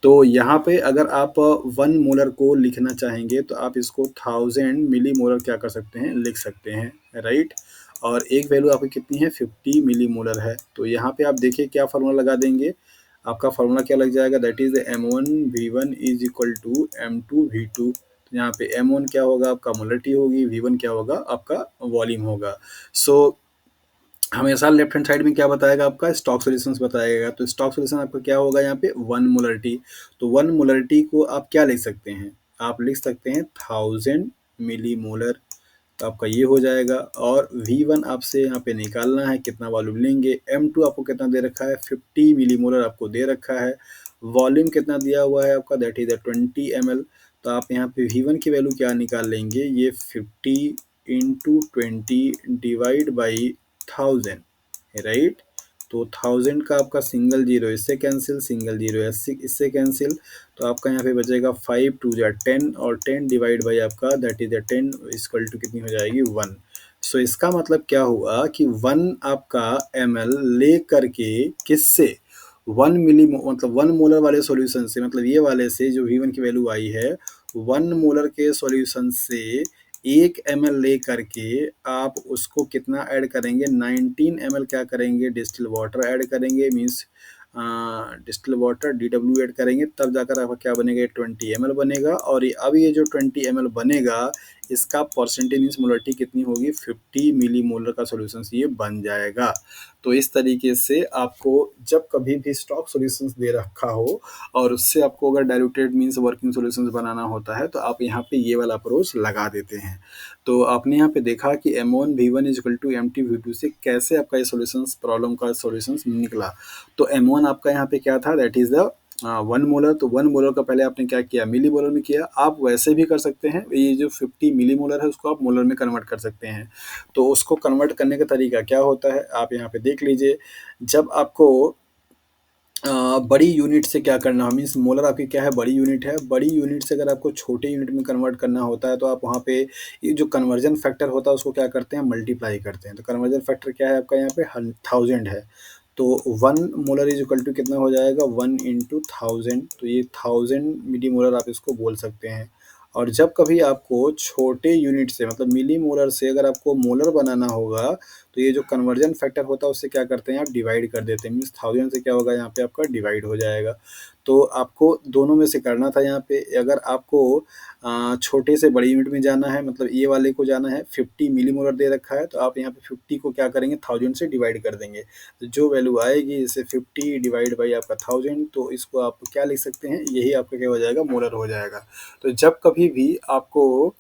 तो यहाँ पे अगर आप 1 मोलर को लिखना चाहेंगे तो आप इसको 1000 मिली मोलर क्या कर सकते हैं, लिख सकते हैं, राइट। और एक वैल्यू आपकी कितनी है, 50 मिली मोलर है। तो यहाँ पे आप देखिए क्या फार्मूला लगा देंगे, आपका फार्मूला क्या लग जाएगा, that is M1V1 is equal to M2V2। यहाँ पे M1 क्या होगा, आपका मोलरिटी होगी, V1 क्या होगा, आपका वॉल्यूम होगा। सो हमेशा लेफ्ट हैंड साइड में क्या बताएगा, आपका स्टॉक सॉल्यूशंस बताएगा। तो स्टॉक सॉल्यूशन आपका क्या होगा यहाँ पे, 1 मोलरिटी। तो 1 मोलरिटी को आप क्या लिख सकते हैं, आप लिख सकते हैं 1000 मिली मोलर। तो आपका ये हो जाएगा। और V1 आपसे यहाँ पे निकालना है, कितना वॉल्यूम लेंगे। M2 आपको कितना दे रखा है, 50 मिली मोलर आपको दे रखा है। वॉल्यूम कितना दिया हुआ है आपका, दैट इज 20 ml। तो आप यहाँ पे V1 की वैल्यू क्या निकाल लेंगे, ये 50 इंटू 20 डिवाइड बाई 1000, राइट। तो 1000 का आपका सिंगल जीरो इससे कैंसिल, सिंगल जीरो इससे कैंसिल। तो आपका यहाँ पे बचेगा 5 टू जा 10 और 10 डिवाइड बाई आपका दैट इज 10 इक्वल टू कितनी हो जाएगी, 1। सो इसका मतलब क्या हुआ कि 1 आपका ml ले करके किससे, 1 मिली मतलब 1 मोलर वाले सॉल्यूशन से, मतलब ये वाले से जो V1 की वैल्यू आई है, 1 मोलर के सॉल्यूशन से 1 ml ले करके आप उसको कितना ऐड करेंगे, 19 ml क्या करेंगे, डिस्टिल वाटर ऐड करेंगे। Means distil water DW add करेंगे, तब जाकर आपका क्या बनेगा, 20 ml बनेगा। और अब ये जो 20 ml बनेगा, इसका परसेंटेज मीन्स मोलरिटी कितनी होगी, 50 मिली मोलर का सॉल्यूशन ये बन जाएगा। तो इस तरीके से आपको जब कभी भी स्टॉक सॉल्यूशंस दे रखा हो और उससे आपको अगर डाइल्यूटेड मीन्स वर्किंग सॉल्यूशंस बनाना होता है, तो आप यहाँ पे ये वाला अप्रोच लगा देते हैं। तो आपने यहाँ पे देखा कि M1V1 is equal to M2V2 से कैसे आपका ये सॉल्यूशंस, प्रॉब्लम का सॉल्यूशंस निकला। तो M1 आपका यहाँ पे क्या था, दैट इज द 1 मोलर। तो 1 मोलर का पहले आपने क्या किया, मिली मोलर में किया। आप वैसे भी कर सकते हैं, ये जो 50 मिली मोलर है उसको आप मोलर में कन्वर्ट कर सकते हैं। तो उसको कन्वर्ट करने का तरीका क्या होता है, आप यहाँ पे देख लीजिए। जब आपको बड़ी यूनिट से क्या करना है, मीन्स मोलर आपकी क्या है, बड़ी यूनिट है। बड़ी यूनिट से अगर आपको छोटे यूनिट में कन्वर्ट करना होता है, तो आप वहाँ पे ये जो कन्वर्जन फैक्टर होता है उसको क्या करते हैं, मल्टीप्लाई करते हैं। तो कन्वर्जन फैक्टर क्या है आपका, यहाँ पे 1000 है। तो 1 मोलर इज इक्वल टू कितना हो जाएगा, 1 इंटू 1000। तो ये 1000 मिली मोलर आप इसको बोल सकते हैं। और जब कभी आपको छोटे यूनिट से, मतलब मिली मोलर से अगर आपको मोलर बनाना होगा, तो ये जो कन्वर्जन फैक्टर होता है उससे क्या करते हैं, आप डिवाइड कर देते हैं। मीन्स 1000 से क्या होगा, यहाँ पे आपका डिवाइड हो जाएगा। तो आपको दोनों में से करना था। यहाँ पे अगर आपको छोटे से बड़ी यूनिट में जाना है, मतलब ये वाले को जाना है, 50 मिली मोलर दे रखा है, तो आप यहाँ पे 50 को क्या करेंगे, 1000 से डिवाइड कर देंगे। तो जो वैल्यू आएगी, इसे 50 डिवाइड बाई आपका 1000, तो इसको आप क्या लिख सकते हैं, यही आपका क्या हो जाएगा, मोलर हो जाएगा। तो जब कभी भी आपको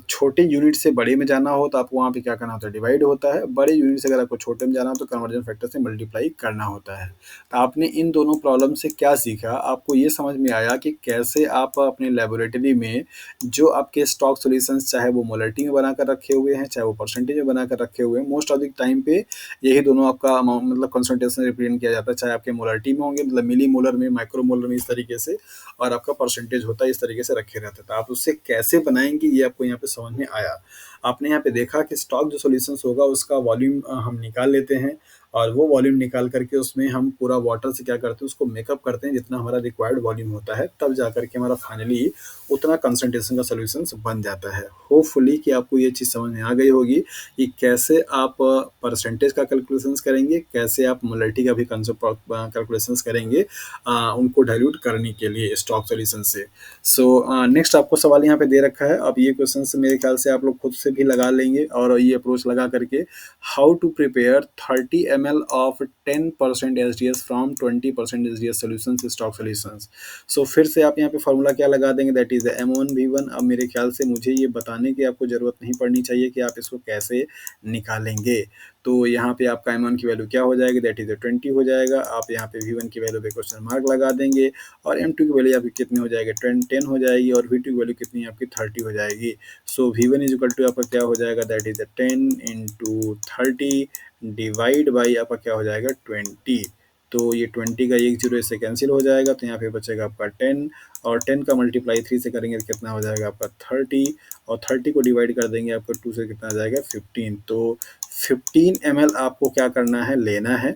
छोटे यूनिट से बड़े में जाना हो, तो आपको वहाँ पे क्या करना होता है, डिवाइड होता है। बड़े यूनिट से अगर आपको छोटे में जाना हो, तो कन्वर्जन फैक्टर से मल्टीप्लाई करना होता है। तो आपने इन दोनों प्रॉब्लम से क्या सीखा, आपको ये समझ में आया कि कैसे आप अपने लेबोरेटरी में जो आपके स्टॉक सॉल्यूशंस, चाहे वो मोलरिटी में बनाकर रखे हुए हैं, चाहे वो परसेंटेज में बनाकर रखे हुए हैं, मोस्ट ऑफ द टाइम पे यही दोनों आपका अमाउंट, मतलब कंसंट्रेशन रिप्रेजेंट किया जाता है। चाहे आपके मोलरिटी में होंगे, मतलब मिली मोलर में, माइक्रो मोलर में, इस तरीके से, और आपका परसेंटेज होता है, इस तरीके से रखे रहते हैं। तो आप उससे कैसे बनाएंगे, ये आपको यहाँ पे समझ में आया। आपने यहाँ पे देखा कि स्टॉक जो सॉल्यूशंस होगा उसका वॉल्यूम हम निकाल लेते हैं और वो वॉल्यूम निकाल करके उसमें हम पूरा वाटर से क्या करते हैं उसको मेकअप करते हैं जितना हमारा रिक्वायर्ड वॉल्यूम होता है, तब जा करके हमारा फाइनली उतना कंसंट्रेशन का सॉल्यूशंस बन जाता है। होपफुली कि आपको ये चीज़ समझ में आ गई होगी कि कैसे आप परसेंटेज का कैलकुलेशंस करेंगे, कैसे आप मोलैलिटी का भी कंसेप्ट कैलकुलेशंस करेंगे उनको डाइल्यूट करने के लिए स्टॉक सॉल्यूशन से। सो नेक्स्ट आपको सवाल यहाँ पे दे रखा है, अब ये क्वेश्चन मेरे ख्याल से आप लोग खुद से भी लगा लेंगे और ये अप्रोच लगा करके how to prepare 30 ml of 10% SDS from 20% SDS solutions stock solutions. So फिर से आप यहाँ पे फॉर्मूला क्या लगा देंगे, दैट इज M1V1। अब मेरे ख्याल से मुझे ये बताने की आपको ज़रूरत नहीं पड़नी चाहिए कि आप इसको कैसे निकालेंगे। तो यहाँ पे आपका M1 की वैल्यू क्या हो जाएगी, दैट इज 20 हो जाएगा। आप यहाँ पे V1 की वैल्यू पे क्वेश्चन मार्क लगा देंगे और M2 की वैल्यू आपकी कितनी हो जाएगी, 10 हो जाएगी और V2 की वैल्यू कितनी आपकी 30 हो जाएगी। सो V1 इज इक्वल टू आपका क्या हो जाएगा, that is 10 into 30 divide by आपका क्या हो जाएगा 20। तो ये 20 का एक जीरो इससे कैंसिल हो जाएगा, तो यहाँ पे बचेगा आपका 10 और 10 का मल्टीप्लाई 3 से करेंगे तो कितना हो जाएगा आपका 30 और 30 को डिवाइड कर देंगे आपको 2 से कितना आ जाएगा 15। तो 15 ml आपको क्या करना है, लेना है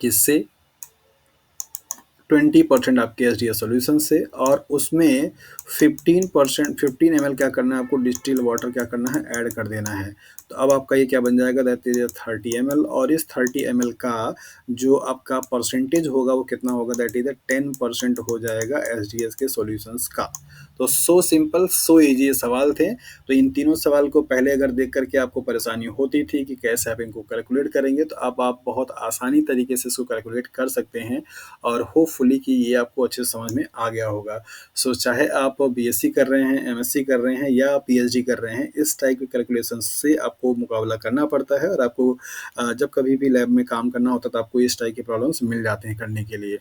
किससे, 20% आपके एस डी एस सोल्यूशन से और उसमें 15 ml क्या करना है आपको, डिस्टिल वाटर क्या करना है, ऐड कर देना है। तो अब आपका ये क्या बन जाएगा, दैट इज 30 ml और इस 30 ml का जो आपका परसेंटेज होगा वो कितना होगा, दैट इज 10% हो जाएगा एस डी एस के सोल्यूशंस का। तो सो सिंपल सो ईजी ये सवाल थे। तो इन तीनों सवाल को पहले अगर देख करके आपको परेशानी होती थी कि कैसे आप इनको कैलकुलेट करेंगे, तो अब आप बहुत आसानी तरीके से इसको कैलकुलेट कर सकते हैं और होपफुली कि ये आपको अच्छे से समझ में आ गया होगा। सो चाहे आप बीएससी कर रहे हैं, एमएससी कर रहे हैं या पीएचडी कर रहे हैं, इस टाइप के कैलकुलेशन से आपको मुकाबला करना पड़ता है और आपको जब कभी भी लैब में काम करना होता है तो आपको इस टाइप के प्रॉब्लम्स मिल जाते हैं करने के लिए,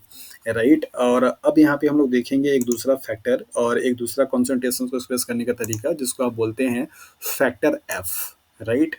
राइट। और अब यहाँ पे हम लोग देखेंगे एक दूसरा फैक्टर और एक दूसरा कॉन्सेंट्रेशन को एक्सप्रेस करने का तरीका जिसको आप बोलते हैं factor F, right,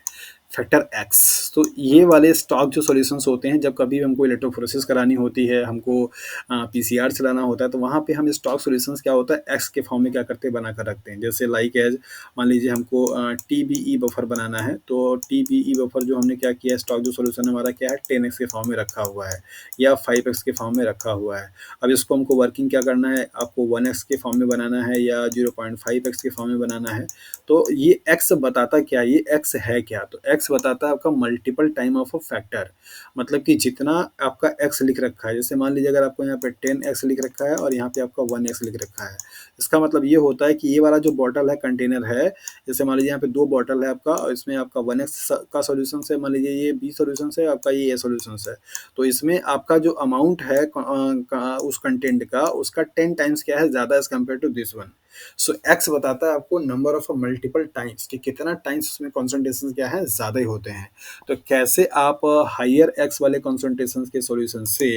factor x. तो ये वाले स्टॉक जो सॉल्यूशंस होते हैं, जब कभी हमको इलेक्ट्रोफोरेसिस करानी होती है, हमको पीसीआर चलाना होता है, तो वहाँ पे हम स्टॉक सॉल्यूशंस क्या होता है एक्स के फॉर्म में क्या करते हैं, बना कर रखते हैं। जैसे लाइक एज मान लीजिए हमको टीबीई बफर बनाना है, तो टीबीई बफर जो हमने क्या किया, स्टॉक जो सॉल्यूशन हमारा क्या है 10x के फॉर्म में रखा हुआ है या 5x के फॉर्म में रखा हुआ है। अब इसको हमको वर्किंग क्या करना है, आपको 1x के फॉर्म में बनाना है या 0.5x के फॉर्म में बनाना है। तो ये x बताता क्या, ये x है क्या, तो x बताता है आपका multiple time of a factor. मतलब कि जितना आपका x लिख रखा है, जैसे मान लीजिए अगर आपको यहाँ पे 10x लिख रखा है और यहाँ पे आपका 1x लिख रखा है, इसका मतलब ये होता है कि ये वाला जो बॉटल है, कंटेनर है, जैसे मान लीजिए यहाँ पे 2 बॉटल है आपका और इसमें आपका 1x का सॉल्यूशन है, मान लीजिए ये B सॉल्यूशन है, आपका ये A सॉल्यूशन है। तो इसमें आपका जो अमाउंट है उस कंटेंट का, उसका 10 टाइम्स क्या है, ज़्यादा as compared to this one. So X बताता है आपको नंबर ऑफ मल्टीपल टाइम्स कि कितना टाइम्स उसमें कॉन्सेंट्रेशन क्या है, ज़्यादा ही होते हैं। तो कैसे आप हायर एक्स वाले कॉन्सेंट्रेशन के सॉल्यूशन से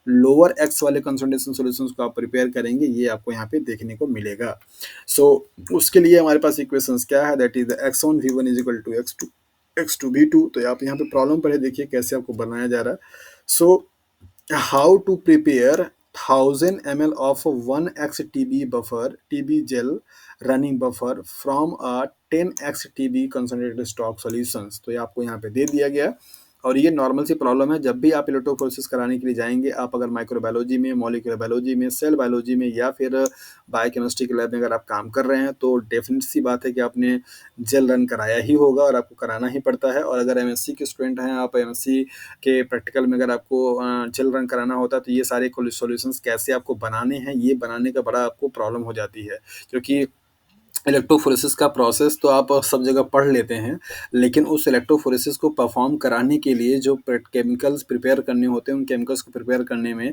लोअर एक्स वाले कॉन्सेंट्रेशन सॉल्यूशंस को आप प्रिपेयर करेंगे, ये आपको यहाँ पे देखने को मिलेगा। सो उसके लिए हमारे पास इक्वेशंस क्या है, that is x1 v1 is equal to x2 v2। तो आप यहाँ पे प्रॉब्लम पढ़े देखिए कैसे आपको बनाया जा रहा है। सो how to prepare 1000 ml of 1x TB buffer, TB gel running buffer from a 10x TB concentrated stock solutions। तो ये आपको यहाँ पे दे दिया गया और ये नॉर्मल सी प्रॉब्लम है। जब भी आप इलेक्ट्रोफोरेसिस कराने के लिए जाएंगे, आप अगर माइक्रोबायोलॉजी में, मॉलिक्यूलर बायोलॉजी में, सेल बायोलॉजी में या फिर बायोकेमिस्ट्री के लैब में अगर आप काम कर रहे हैं, तो डेफिनेट सी बात है कि आपने जेल रन कराया ही होगा और आपको कराना ही पड़ता है। और अगर एमएससी के स्टूडेंट हैं, आप एमएससी के प्रैक्टिकल में अगर आपको जेल रन कराना होता है, तो ये सारे सॉल्यूशंस कैसे आपको बनाने हैं, ये बनाने का बड़ा आपको प्रॉब्लम हो जाती है। क्योंकि इलेक्ट्रोफोरेसिस का प्रोसेस तो आप सब जगह पढ़ लेते हैं, लेकिन उस इलेक्ट्रोफोरेसिस को परफॉर्म कराने के लिए जो केमिकल्स प्रिपेयर करने होते हैं, उन केमिकल्स को प्रिपेयर करने में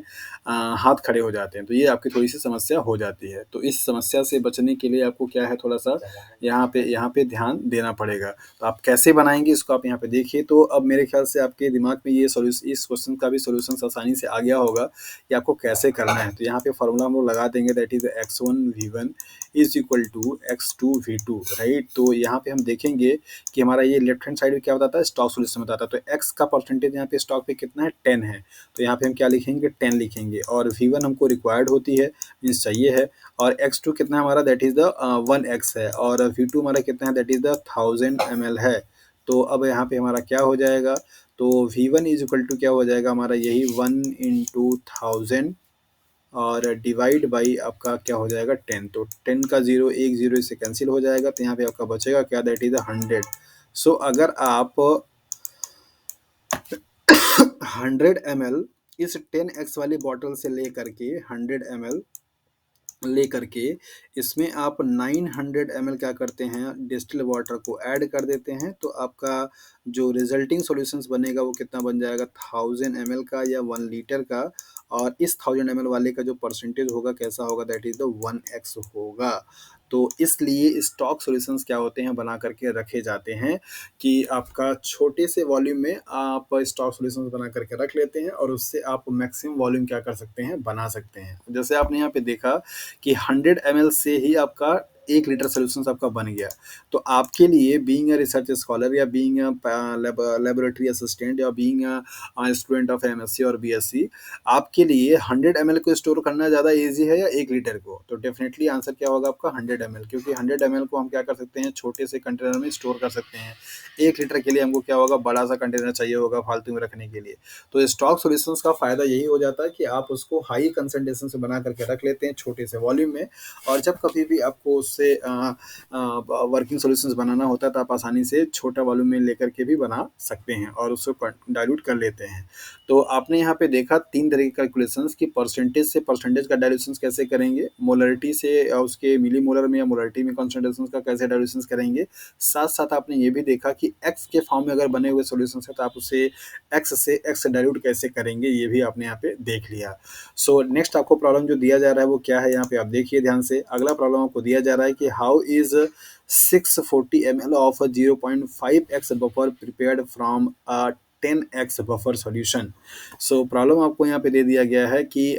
हाथ खड़े हो जाते हैं। तो ये आपकी थोड़ी सी समस्या हो जाती है। तो इस समस्या से बचने के लिए आपको क्या है, थोड़ा सा यहाँ पे ध्यान देना पड़ेगा। तो आप कैसे बनाएंगे इसको आप यहाँ पे देखिए। तो अब मेरे ख्याल से आपके दिमाग में ये सोल्यूशन, इस क्वेश्चन का भी सोल्यूशन आसानी से आ गया होगा कि आपको कैसे करना है। तो यहाँ पे फॉर्मूला हम लोग लगा देंगे, that is x1 v1 is equal to X2V2, right. तो यहाँ पे हम देखेंगे कि हमारा ये लेफ्ट हैंड साइड में क्या बताता है, स्टॉक सॉल्यूशन बताता है। तो x का परसेंटेज यहाँ पे स्टॉक पे कितना है, 10 है। तो यहाँ पे हम क्या लिखेंगे, 10 लिखेंगे। और V1 हमको रिक्वायर्ड होती है, मीन्स चाहिए है। और X2 कितना है हमारा, दैट इज द 1x है। और V2 हमारा कितना है, दैट इज द 1000 ml है। तो अब यहाँ पे हमारा क्या हो जाएगा, तो V1 इज इक्वल टू क्या हो जाएगा हमारा, यही 1 × 1000 और डिवाइड बाई आपका क्या हो जाएगा, 10। तो 10 का जीरो, एक जीरो इससे कैंसिल हो जाएगा। तो यहाँ पे आपका बचेगा क्या, दैट इज 100। सो अगर आप 100 ml इस 10x वाली बॉटल से ले करके 100 ml ले करके इसमें आप 900 ml क्या करते हैं, डिस्टिल वाटर को ऐड कर देते हैं, तो आपका जो रिजल्टिंग सॉल्यूशंस बनेगा वो कितना बन जाएगा, 1000 ml का या 1 लीटर का। और इस 1000 ml वाले का जो परसेंटेज होगा कैसा होगा, दैट इज द 1x होगा। तो इसलिए स्टॉक सॉल्यूशंस क्या होते हैं, बना करके रखे जाते हैं कि आपका छोटे से वॉल्यूम में आप स्टॉक सॉल्यूशंस बना करके रख लेते हैं और उससे आप मैक्सिमम वॉल्यूम क्या कर सकते हैं, बना सकते हैं। जैसे आपने यहाँ पे देखा कि 100 ml से ही आपका 1 लीटर सोल्यूशन आपका बन गया। तो आपके लिए बीइंग अ रिसर्च स्कॉलर या बीइंग लेबोरेटरी असिस्टेंट या बीइंग स्टूडेंट ऑफ एमएससी और बीएससी, आपके लिए 100 ml को स्टोर करना ज़्यादा इजी है या 1 लीटर को, तो डेफिनेटली आंसर क्या होगा आपका 100 ml, क्योंकि 100 ml को हम क्या कर सकते हैं, छोटे से कंटेनर में स्टोर कर सकते हैं। 1 लीटर के लिए हमको क्या होगा, बड़ा सा कंटेनर चाहिए होगा फालतू में रखने के लिए। तो स्टॉक सॉल्यूशंस का फ़ायदा यही हो जाता है कि आप उसको हाई कंसंट्रेशन से बना करके रख लेते हैं छोटे से वॉल्यूम में, और जब कभी भी आपको उससे वर्किंग सॉल्यूशंस बनाना होता है तो आप आसानी से छोटा वॉल्यूम में लेकर के भी बना सकते हैं और उसको डाइल्यूट कर लेते हैं। तो आपने यहाँ पे देखा 3 तरह की कैलकुलेशंस कि परसेंटेज से परसेंटेज का डाइल्यूशंस कैसे करेंगे, मोलरिटी से उसके मिली मोलर में या मोलरिटी में कॉन्सेंट्रेशन का कैसे डाइल्यूशंस करेंगे। साथ साथ आपने ये भी देखा कि एक्स के फॉर्म में अगर बने हुए सॉल्यूशंस है तो आप उसे एक्स से एक्स डाइल्यूट कैसे करेंगे, ये भी आपने यहाँ पे देख लिया। सो नेक्स्ट आपको प्रॉब्लम जो दिया जा रहा है वो क्या है, यहाँ पे आप देखिए ध्यान से। अगला प्रॉब्लम आपको दिया जा रहा है कि how is 640 ml of 0.5x buffer prepared from 10x buffer solution. So problem आपको यहाँ पे दे दिया गया है कि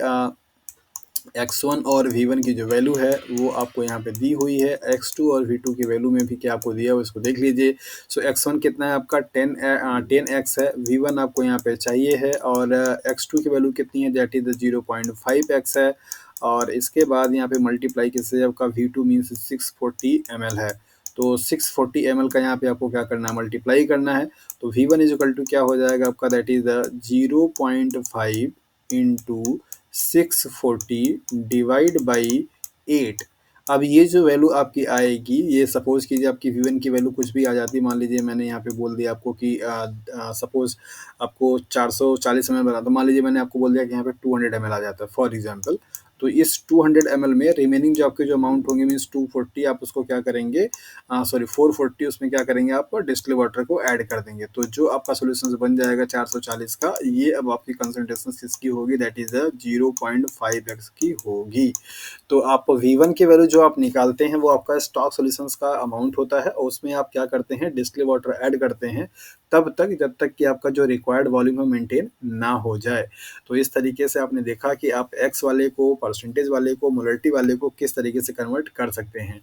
x1 और v1 की जो वैल्यू है वो आपको यहाँ पे दी हुई है, x2 और v2 की वैल्यू में भी क्या आपको दिया है उसको देख लीजिए। सो x1 कितना है आपका 10x है, v1 आपको यहाँ पे चाहिए है, और x2 की वैल्यू कितनी है, दैट इज 0.5x है। और इसके बाद यहाँ पे मल्टीप्लाई किससे, आपका v2 मीन्स 640 ml है। तो 640 ml का यहाँ पे आपको क्या करना है, मल्टीप्लाई करना है। तो v1 इज इक्वल टू क्या हो जाएगा आपका, that is 0.5 into 640 divide by 8। अब ये जो वैल्यू आपकी आएगी, ये सपोज कीजिए आपकी v1 की वैल्यू कुछ भी आ जाती, मान लीजिए मैंने यहाँ पे बोल दिया आपको कि सपोज आपको 440 ml बना, तो मान लीजिए मैंने आपको बोल दिया कि यहाँ पे 200 ml आ जाता है फॉर एग्जांपल। तो इस 200 ml में रिमेनिंग जो आपके जो अमाउंट होंगे मीन्स 240, आप उसको क्या करेंगे, सॉरी 440, उसमें क्या करेंगे आप डिस्टिल वाटर को ऐड कर देंगे। तो जो आपका सोल्यूशन बन जाएगा 440 का, ये अब आपकी कंसंट्रेशन किसकी होगी, दैट इज 0.5x की होगी। तो आप V1 की वैल्यू जो आप निकालते हैं वो आपका स्टॉक सॉल्यूशंस का अमाउंट होता है, और उसमें आप क्या करते हैं, डिस्टिल वाटर ऐड करते हैं तब तक जब तक कि आपका जो रिक्वायर्ड वॉल्यूम है मेंटेन ना हो जाए। तो इस तरीके से आपने देखा कि आप एक्स वाले को, परसेंटेज वाले को, मोलरिटी वाले को किस तरीके से कन्वर्ट कर सकते हैं।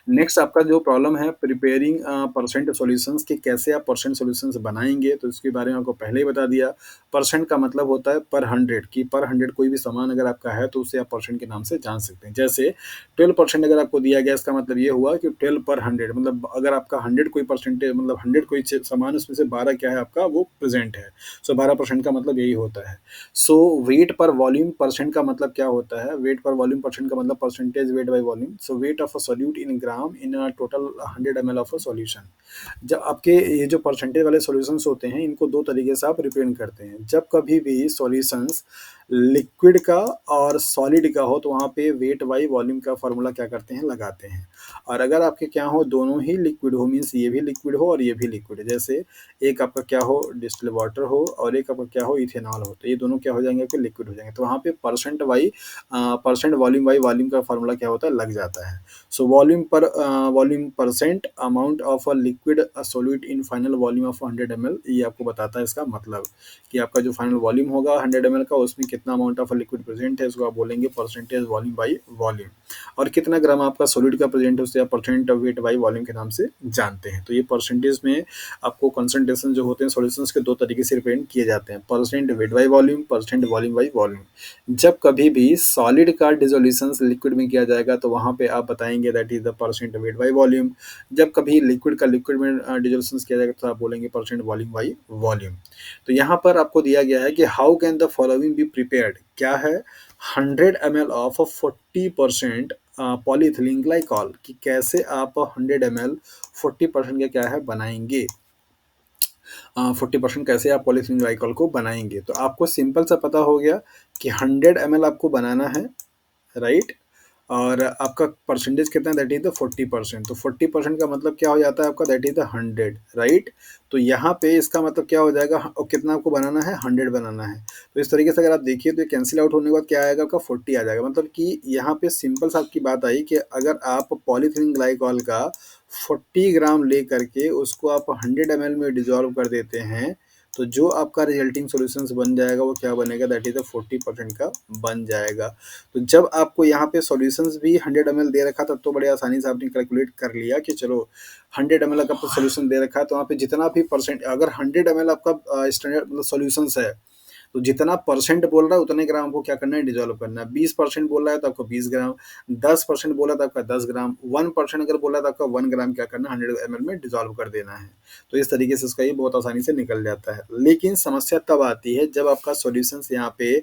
नेक्स्ट आपका जो प्रॉब्लम है प्रिपेयरिंग परसेंट सॉल्यूशंस, कि कैसे आप परसेंट सॉल्यूशंस बनाएंगे, तो इसके बारे में आपको पहले ही बता दिया। परसेंट का मतलब होता है पर 100, कि पर 100 कोई भी सामान अगर आपका है तो उसे आप परसेंट के नाम से जान सकते हैं। जैसे 12% अगर आपको दिया गया, इसका मतलब ये हुआ कि 12/100, मतलब अगर आपका 100 कोई परसेंटेज, मतलब 100 कोई सामान, उसमें से 12 क्या है आपका, वो प्रेजेंट है। सो 12% का मतलब यही होता है। सो वेट पर वॉल्यूम परसेंट का मतलब क्या होता है, वेट पर वॉल्यूम परसेंट का मतलब percentage weight by volume. So weight of a solute in gram in a total 100 ml of a solution. जब आपके ये जो परसेंटेज वाले सॉल्यूशंस होते हैं, इनको दो तरीके से आप रिप्रेजेंट करते हैं। जब कभी भी सॉल्यूशंस लिक्विड का और सॉलिड का हो तो वहाँ पे वेट बाई वॉल्यूम का फॉर्मूला क्या करते हैं, लगाते हैं। और अगर आपके क्या हो, दोनों ही लिक्विड हो, मीन्स ये भी लिक्विड हो और ये भी लिक्विड है, जैसे एक आपका क्या हो, डिस्टिल वाटर हो, और एक आपका क्या हो, इथेनॉल हो, तो ये दोनों क्या हो जाएंगे आपके, लिक्विड हो जाएंगे। तो वहाँ पे परसेंट वॉल्यूम बाई वॉल्यूम का फॉर्मूला क्या होता है, लग जाता है। So volume percent amount of a liquid solute in final volume of 100 ml, ये आपको बताता है इसका मतलब, कि आपका जो फाइनल वॉल्यूम होगा 100 ml का, उसमें कितना अमाउंट ऑफ लिक्विड प्रेजेंट है, उसको आप बोलेंगे परसेंटेज वॉल्यूम बाई वॉल्यूम। और कितना ग्राम आपका सॉलिड का प्रेजेंट है उसे आप percent of weight by volume के नाम से जानते हैं। तो ये परसेंटेज में आपको कंसंट्रेशन जो होते हैं सॉल्यूशंस के दो तरीके से रिप्रेजेंट किए जाते हैं, percent weight by volume, percent volume by volume. जब कभी भी सॉलिड का डिसोल्यूशन लिक्विड में किया जाएगा तो वहाँ पे आप बताएंगे that is the percent weight by volume. जब कभी लिक्विड का लिक्विड में डिसोल्यूशन किया जाएगा तो आप बोलेंगे परसेंट वॉल्यूम बाई वॉल्यूम। तो यहाँ पर आपको दिया गया है कि how can the following be prepared, क्या है 100 ml ऑफ 40% पॉलीथिलीन ग्लाइकॉल, कि कैसे आप 100 ml 40% का क्या है बनाएंगे, 40% कैसे आप पॉलीथिलीन ग्लाइकॉल को बनाएंगे। तो आपको सिंपल सा पता हो गया कि 100 ml आपको बनाना है, राइट। और आपका परसेंटेज कितना है, दैट इज द 40%। तो 40% का मतलब क्या हो जाता है आपका, दैट इज द 100, राइट। तो यहाँ पे इसका मतलब क्या हो जाएगा, और कितना आपको बनाना है, 100 बनाना है। तो इस तरीके से अगर आप देखिए तो कैंसिल आउट होने के बाद क्या आएगा आपका 40 आ जाएगा। मतलब कि यहाँ पे सिंपल सा आपकी बात आई कि अगर आप पॉलीथिलीन ग्लाइकॉल का 40 ग्राम ले करके उसको आप 100 ml में डिजॉल्व कर देते हैं तो जो आपका रिजल्टिंग सॉल्यूशंस बन जाएगा वो क्या बनेगा, दैट इज द 40% का बन जाएगा। तो जब आपको यहाँ पे सॉल्यूशंस भी 100 ml दे रखा था तो बड़े आसानी से आपने कैलकुलेट कर लिया कि चलो 100 ml का सॉल्यूशन दे रखा है तो वहाँ पे जितना भी परसेंट, अगर 100 ml आपका स्टैंडर्ड मतलब सॉल्यूशंस है तो जितना परसेंट बोल रहा है उतने ग्राम को क्या करना है, डिजोल्व करना है। 20% बोल रहा है तो आपको 20 ग्राम, 10% बोला तो आपका 10 ग्राम, 1% अगर बोला तो आपका 1 ग्राम क्या करना है 100 ml में डिजोल्व कर देना है। तो इस तरीके से उसका ये बहुत आसानी से निकल जाता है। लेकिन समस्या तब आती है जब आपका सॉल्यूशन यहाँ पे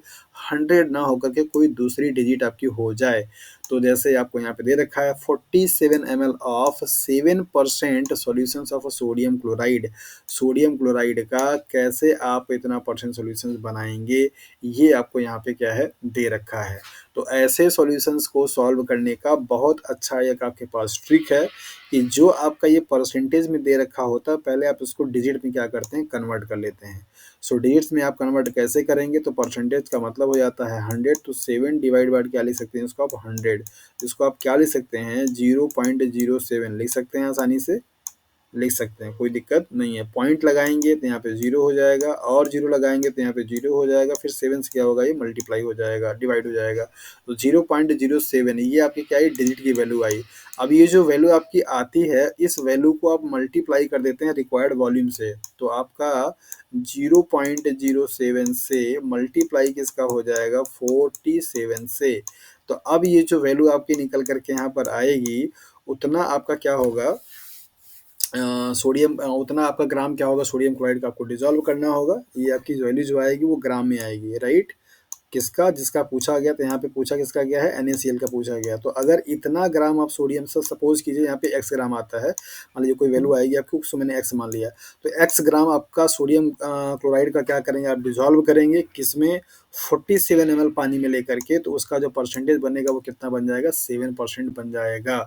100 ना होकर के कोई दूसरी डिजिट आपकी हो जाए। तो जैसे आपको यहाँ पे दे रखा है 47 ml of 7% solutions of sodium chloride. Sodium chloride का कैसे आप इतना परसेंट सॉल्यूशंस बनाएंगे, ये आपको यहाँ पे क्या है दे रखा है। तो ऐसे सॉल्यूशंस को सॉल्व करने का बहुत अच्छा एक आपके पास ट्रिक है कि जो आपका ये परसेंटेज में दे रखा होता है पहले आप इसको डिजिट में क्या करते हैं, कन्वर्ट कर लेते हैं। सो डिजिट्स में आप कन्वर्ट कैसे करेंगे, तो परसेंटेज का मतलब हो जाता है 100, तो 7 डिवाइड बाय क्या लिख सकते हैं इसको आप 100, इसको आप क्या लिख सकते हैं 0.07 लिख सकते हैं, आसानी से लिख सकते हैं, कोई दिक्कत नहीं है। पॉइंट लगाएंगे तो यहाँ पे 0 हो जाएगा और 0 लगाएंगे तो यहाँ पे 0 हो जाएगा, फिर 7 से क्या होगा ये मल्टीप्लाई हो जाएगा, डिवाइड हो जाएगा। तो 0.07 ये आपकी क्या है डिजिट की वैल्यू आई। अब ये जो वैल्यू आपकी आती है इस वैल्यू को आप मल्टीप्लाई कर देते हैं रिक्वायर्ड वॉल्यूम से, तो आपका 0.07 से मल्टीप्लाई किसका हो जाएगा 47 से। तो अब ये जो वैल्यू आपकी निकल करके यहाँ पर आएगी उतना आपका क्या होगा, सोडियम उतना आपका ग्राम क्या होगा सोडियम क्लोराइड का आपको डिजोल्व करना होगा। ये आपकी वैल्यू जो आएगी वो ग्राम में आएगी, राइट। किसका, जिसका पूछा गया, तो यहाँ पे पूछा किसका गया है NaCl का पूछा गया। तो अगर इतना ग्राम आप सोडियम से सपोज कीजिए यहाँ पे x ग्राम आता है, मान लीजिए कोई वैल्यू आएगी आपकी, उसको मैंने x मान लिया, तो x ग्राम आपका सोडियम क्लोराइड का क्या करेंगे आप डिजोल्व करेंगे किसमें 47 ml पानी में लेकर के, तो उसका जो परसेंटेज बनेगा वो कितना बन जाएगा 7% बन जाएगा।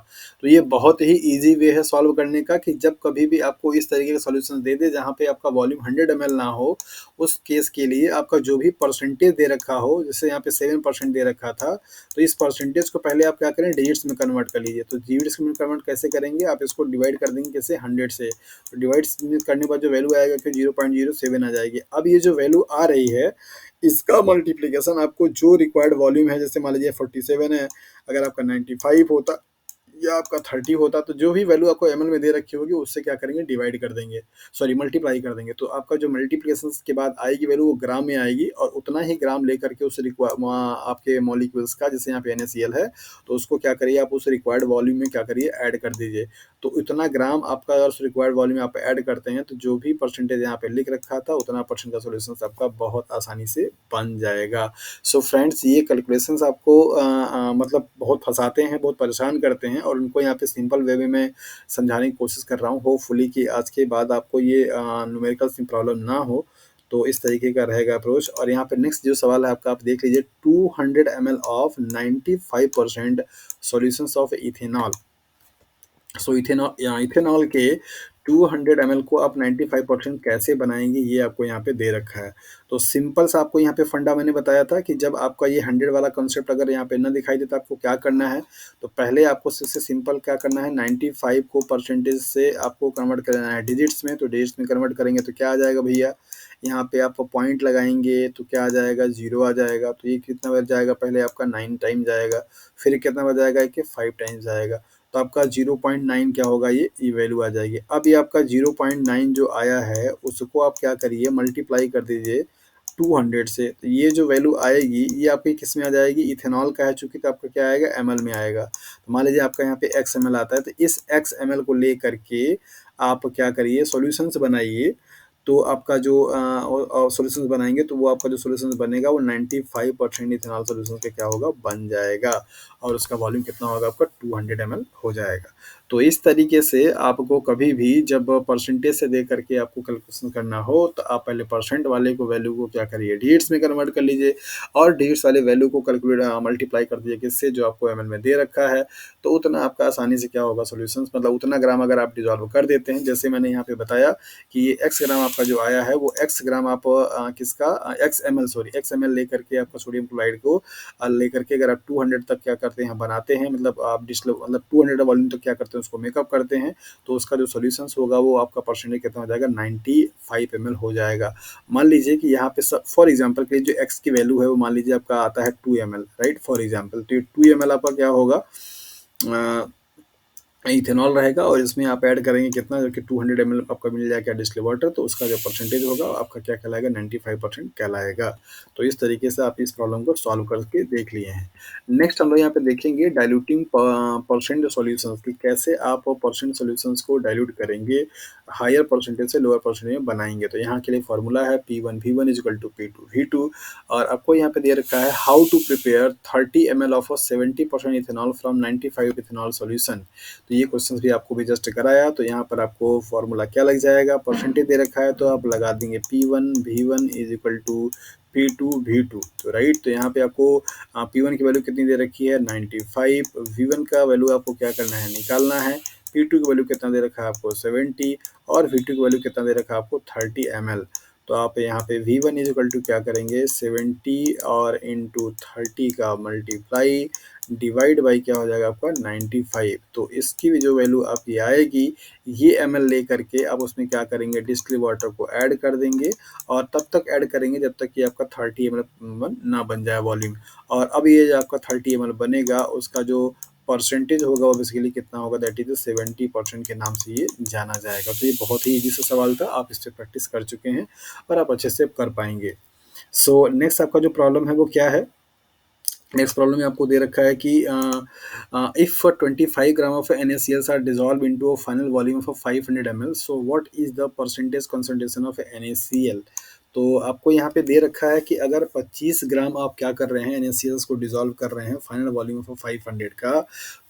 तो ये बहुत ही ईजी वे है सॉल्व करने का कि जब कभी भी आपको इस तरीके का सॉल्यूशन दे दे जहाँ पे आपका वॉल्यूम 100 ml ना हो, उस केस के लिए आपका जो भी परसेंटेज दे रखा हो, जैसे यहाँ पे 7% दे रखा था, तो इस परसेंटेज को पहले आप क्या करें डिजिट्स में कन्वर्ट कर लीजिए। तो डिजिट्स में कन्वर्ट कैसे करेंगे, आप इसको डिवाइड कर देंगे कैसे 100 से, तो डिवाइड करने के बाद जो वैल्यू आएगा फिर 0.07 आ जाएगी। अब ये जो वैल्यू आ रही है इसका मल्टीप्लीकेशन आपको जो रिक्वायर्ड वॉल्यूम है, जैसे मान लीजिए 47 है, अगर आपका 95 होता या आपका 30 होता, तो जो भी वैल्यू आपको ml में दे रखी होगी उससे क्या करेंगे डिवाइड कर देंगे, सॉरी मल्टीप्लाई कर देंगे। तो आपका जो मल्टीप्लिकेशन के बाद आएगी वैल्यू वो ग्राम में आएगी और उतना ही ग्राम लेकर के उस आपके मॉलिक्यूल्स का, जैसे यहाँ पे NaCl है, तो उसको क्या करिए आप उस रिक्वायर्ड वॉल्यूम में क्या करिए ऐड कर दीजिए। तो इतना ग्राम आपका अगर उस रिक्वायर्ड वॉल्यूम में आप ऐड करते हैं तो जो भी परसेंटेज यहाँ पे लिख रखा था उतना परसेंट का सोल्यूशन आपका बहुत आसानी से बन जाएगा। सो फ्रेंड्स ये कैलकुलेशंस आपको मतलब बहुत फंसाते हैं, बहुत परेशान करते हैं, और उनको यहाँ पे सिंपल वे में मैं समझाने की कोशिश कर रहा हूँ। होपफुली कि आज के बाद आपको ये न्यूमेरिकल्स में प्रॉब्लम ना हो, तो इस तरीके का रहेगा अप्रोच। और यहाँ पे नेक्स्ट जो सवाल है आपका, आप देख लीजिए 200 ml of 95% solutions of ethanol. So ethanol के 200 ml को आप 95% कैसे बनाएंगे ये आपको यहाँ पे दे रखा है। तो सिंपल सा आपको यहाँ पे फंडा मैंने बताया था कि जब आपका ये 100 वाला कॉन्सेप्ट अगर यहाँ पे ना दिखाई देता आपको क्या करना है, तो पहले आपको सबसे सिंपल क्या करना है 95 को परसेंटेज से आपको कन्वर्ट करना है डिजिट्स में। तो डिजिट्स में कन्वर्ट करेंगे तो क्या आ जाएगा भैया यहाँ पे आप पॉइंट लगाएँगे तो क्या आ जाएगा, 0 आ जाएगा। तो ये कितना बार जाएगा, पहले आपका 9 टाइम जाएगा, फिर कितना बार जाएगा कि 5 टाइम्स जाएगा। तो आपका 0.9 क्या होगा, ये वैल्यू आ जाएगी। अब ये आपका 0.9 जो आया है उसको आप क्या करिए, मल्टीप्लाई कर दीजिए 200 से। तो ये जो वैल्यू आएगी ये आपकी किस में आ जाएगी, इथेनॉल का है चूँकि, तो आपका क्या आएगा, एमएल में आएगा। तो मान लीजिए आपका यहाँ पे एक्स एमएल आता है, तो इस एक्स एमएल को लेकर के आप क्या करिए, सॉल्यूशंस बनाइए। तो आपका जो सॉल्यूशंस बनाएँगे तो वो आपका जो सॉल्यूशंस बनेगा वो 95% इथेनॉल सॉल्यूशन का क्या होगा, बन जाएगा। और उसका वॉल्यूम कितना होगा आपका, 200 ml हो जाएगा। तो इस तरीके से आपको कभी भी जब परसेंटेज से दे करके आपको कैलकुलेशन करना हो तो आप पहले परसेंट वाले को वैल्यू को क्या करिए, डिजिट्स में कन्वर्ट कर लीजिए और डिजिट्स वाले वैल्यू को मल्टीप्लाई कर दीजिए किससे, जो आपको एमएल में दे रखा है। तो उतना आपका आसानी से क्या होगा, सॉल्यूशंस मतलब उतना ग्राम अगर आप डिजॉल्व कर देते हैं, जैसे मैंने यहाँ पे बताया कि ये एक्स ग्राम आपका जो आया है वो एक्स ग्राम आप किसका, एक्स एम एल लेकर के आपका सोडियम क्लोराइड को लेकर के अगर आप 200 तक क्या करते हैं, बनाते हैं, मतलब आप मतलब 200 वॉल्यूम तक क्या करते हैं, उसको मेकअप करते हैं, तो उसका जो सॉल्यूशंस होगा वो आपका परसेंटेज कितना हो जाएगा, 95 ml हो जाएगा। मान लीजिए कि यहाँ पे फॉर एग्जांपल के जो एक्स की वैल्यू है वो मान लीजिए आपका आता है 2 ml, राइट, फॉर एग्जांपल। तो ये 2 ml आपका क्या होगा, इथेनॉल रहेगा और इसमें आप ऐड करेंगे कितना, जो कि 200 ml आपका मिल जाएगा डिस्टिल वाटर, तो उसका जो परसेंटेज होगा आपका क्या कहलाएगा, 95% कहलाएगा। तो इस तरीके से आप इस प्रॉब्लम को सॉल्व करके देख लिए हैं। नेक्स्ट हम लोग यहाँ पे देखेंगे डाइल्यूटिंग परसेंट सॉल्यूशंस की, कैसे आप परसेंट सॉल्यूशंस को डाइल्यूट करेंगे, हायर परसेंटेज से लोअर परसेंटेज में बनाएंगे। तो यहाँ के लिए फॉर्मूला है P1V1 इक्वल टू P2V2 और आपको यहाँ पे दे रखा है how to prepare 30 ml of 70% ethanol from 95 ethanol solution. तो ये क्वेश्चन भी आपको भी जस्ट कराया। तो यहाँ पर आपको फॉर्मूला क्या लग जाएगा, परसेंटेज दे रखा है तो आप लगा देंगे P1V1 is equal to P2V2। तो राइट, तो यहाँ पे आपको P1 की वैल्यू कितनी दे रखी है, 95, V1 का वैल्यू आपको क्या करना है, निकालना है, P2 की वैल्यू कितना दे रखा है आपको 70 और V2 की वैल्यू कितना दे रखा है आपको 30 ml। तो आप यहाँ पे V1 इज इक्वल टू क्या करेंगे, 70 और इंटू 30 का मल्टीप्लाई डिवाइड बाई क्या हो जाएगा आपका 95। तो इसकी भी जो वैल्यू आपकी आएगी ये ml ले करके आप उसमें क्या करेंगे, डिस्टिल वाटर को ऐड कर देंगे और तब तक ऐड करेंगे जब तक कि आपका 30 ml ना बन जाए वॉल्यूम। और अब ये जो आपका 30 ml बनेगा उसका जो परसेंटेज होगा वो बेसिकली कितना होगा, दैट इज 70% के नाम से ये जाना जाएगा। तो ये बहुत ही ईजी सा सवाल था, आप इस पर प्रैक्टिस कर चुके हैं और आप अच्छे से कर पाएंगे। सो नेक्स्ट आपका जो प्रॉब्लम है वो क्या है, नेक्स्ट प्रॉब्लम में आपको दे रखा है कि if 25 gram of NaCl are dissolve into a final volume of 500 ml, so what is the percentage concentration of NaCl। तो आपको यहाँ पे दे रखा है कि अगर 25 ग्राम आप क्या कर रहे हैं, NaCl को डिजॉल्व कर रहे हैं फाइनल वॉल्यूम ऑफ 500 का,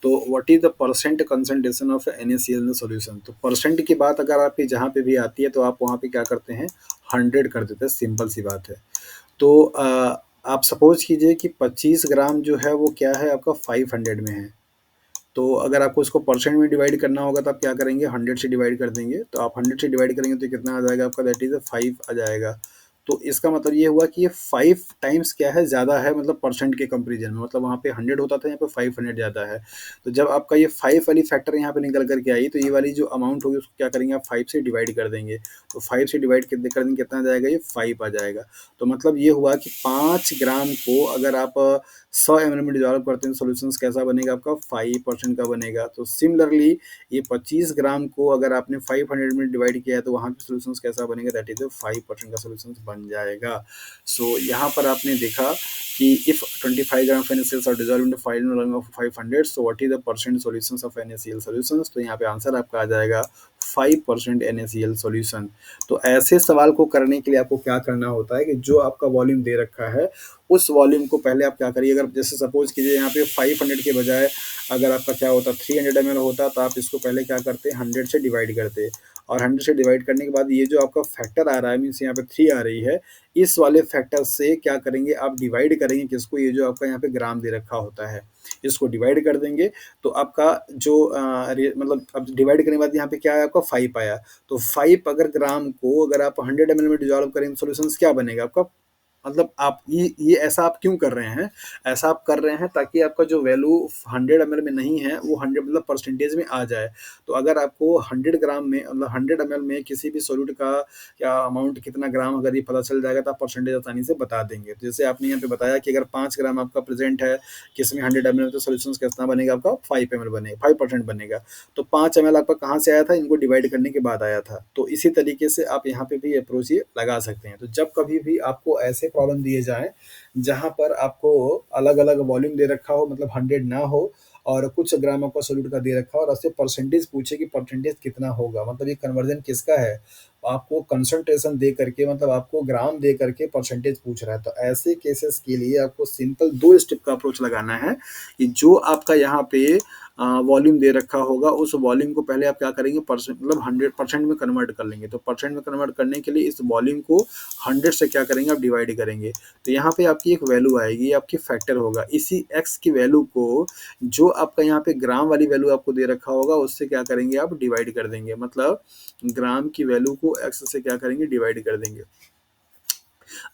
तो what is the percent concentration of NaCl in the solution. तो परसेंट की बात अगर आपकी जहाँ पे भी आती है तो आप वहाँ पे क्या करते हैं, 100 कर देते हैं, सिंपल सी बात है। तो आप सपोज कीजिए कि 25 ग्राम जो है वो क्या है आपका 500 में है। तो अगर आपको इसको परसेंट में डिवाइड करना होगा तो आप क्या करेंगे, 100 से डिवाइड कर देंगे। तो आप 100 से डिवाइड करेंगे तो कितना आ जाएगा आपका, दैट इज 5 आ जाएगा। तो इसका मतलब ये हुआ कि ये 5 टाइम्स क्या है, ज़्यादा है, मतलब परसेंट के कंपेरिजन में, मतलब वहाँ पे 100 होता था, यहाँ पे 500 ज़्यादा है। तो जब आपका ये 5 वाली फैक्टर यहाँ पे निकल करके आई तो ये वाली जो अमाउंट होगी उसको क्या करेंगे, आप 5 से डिवाइड कर देंगे। तो 5 से डिवाइड कर देंगे कितना आ जाएगा, ये 5 आ जाएगा। तो मतलब ये हुआ कि 5 ग्राम को अगर आप 100 ml में डिजॉल्व करते हैं सॉल्यूशंस कैसा बनेगा आपका, 5% का बनेगा। तो सिमिलरली ये 25 ग्राम को अगर आपने 500 में डिवाइड किया है तो वहाँ पे सॉल्यूशंस कैसा बनेगा, दैट इज 5% का सॉल्यूशंस बन जाएगा। सो यहाँ पर आपने देखा कि if 25 gram NaCl are dissolve into final volume of 500, so what is the percent solutions of NaCl solutions. तो यहाँ पे आंसर आपका आ जाएगा 5% NaCl सॉल्यूशन। तो ऐसे सवाल को करने के लिए आपको क्या करना होता है कि जो आपका वॉल्यूम दे रखा है उस वॉल्यूम को पहले आप क्या करिए, अगर जैसे सपोज कीजिए यहाँ पे 500 के बजाय अगर आपका क्या होता 300 ml होता तो आप इसको पहले क्या करते 100 से डिवाइड करते और 100 से डिवाइड करने के बाद ये जो आपका फैक्टर आ रहा है, मीन्स यहाँ पे 3 आ रही है, इस वाले फैक्टर से क्या करेंगे आप डिवाइड करेंगे किसको, ये जो आपका यहाँ पे ग्राम दे रखा होता है इसको डिवाइड कर देंगे। तो आपका जो मतलब अब डिवाइड करने के बाद यहाँ पे क्या है आपका 5 आया। तो 5 अगर ग्राम को अगर आप 100 ml में डिजॉल्व करेंगे सॉल्यूशन क्या बनेगा आपका मतलब आप ये ऐसा आप क्यों कर रहे हैं? ऐसा आप कर रहे हैं ताकि आपका जो वैल्यू 100 एमएल में नहीं है, वो 100 मतलब परसेंटेज में आ जाए। तो अगर आपको 100 ग्राम में मतलब 100 एमएल में किसी भी सॉल्यूट का क्या अमाउंट कितना ग्राम अगर ये पता चल जाएगा तो आप परसेंटेज आसानी से बता देंगे। तो जैसे आपने यहाँ पे बताया कि अगर 5 ग्राम आपका प्रेज़ेंट है, किसमें 100 एमएल तो सॉल्यूशन कितना बनेगा आपका 5 एमएल बनेगा, 5% बनेगा। तो 5 एमएल आपका कहाँ से आया था? इनको डिवाइड करने के बाद आया था। तो इसी तरीके से आप यहाँ पे भी अप्रोच ये लगा सकते हैं। तो जब कभी भी आपको ऐसे प्रॉब्लम दिए जाएँ, जहाँ पर आपको अलग-अलग वॉल्यूम दे रखा हो मतलब 100 ना हो और कुछ ग्राम आपका सॉल्यूट का दे रखा हो और आपसे परसेंटेज पूछे कि परसेंटेज कितना होगा, मतलब ये कन्वर्जन किसका है? आपको कंसंट्रेशन दे करके मतलब आपको ग्राम दे करके परसेंटेज पूछ रहा है। तो ऐसे केसेस के लिए आपको सिंपल 2 स्टेप का अप्रोच लगाना है कि जो आपका यहाँ पे वॉल्यूम दे रखा होगा, उस वॉल्यूम को पहले आप क्या करेंगे परसेंट मतलब 100% में कन्वर्ट कर लेंगे। तो परसेंट में कन्वर्ट करने के लिए इस वॉल्यूम को 100 से क्या करेंगे आप डिवाइड करेंगे। तो यहाँ पे आपकी एक वैल्यू आएगी, ये आपकी फैक्टर होगा। इसी x की वैल्यू को जो आपका यहाँ पे ग्राम वाली वैल्यू आपको दे रखा होगा, उससे क्या करेंगे आप डिवाइड कर देंगे। मतलब ग्राम की वैल्यू को x से क्या करेंगे डिवाइड कर देंगे।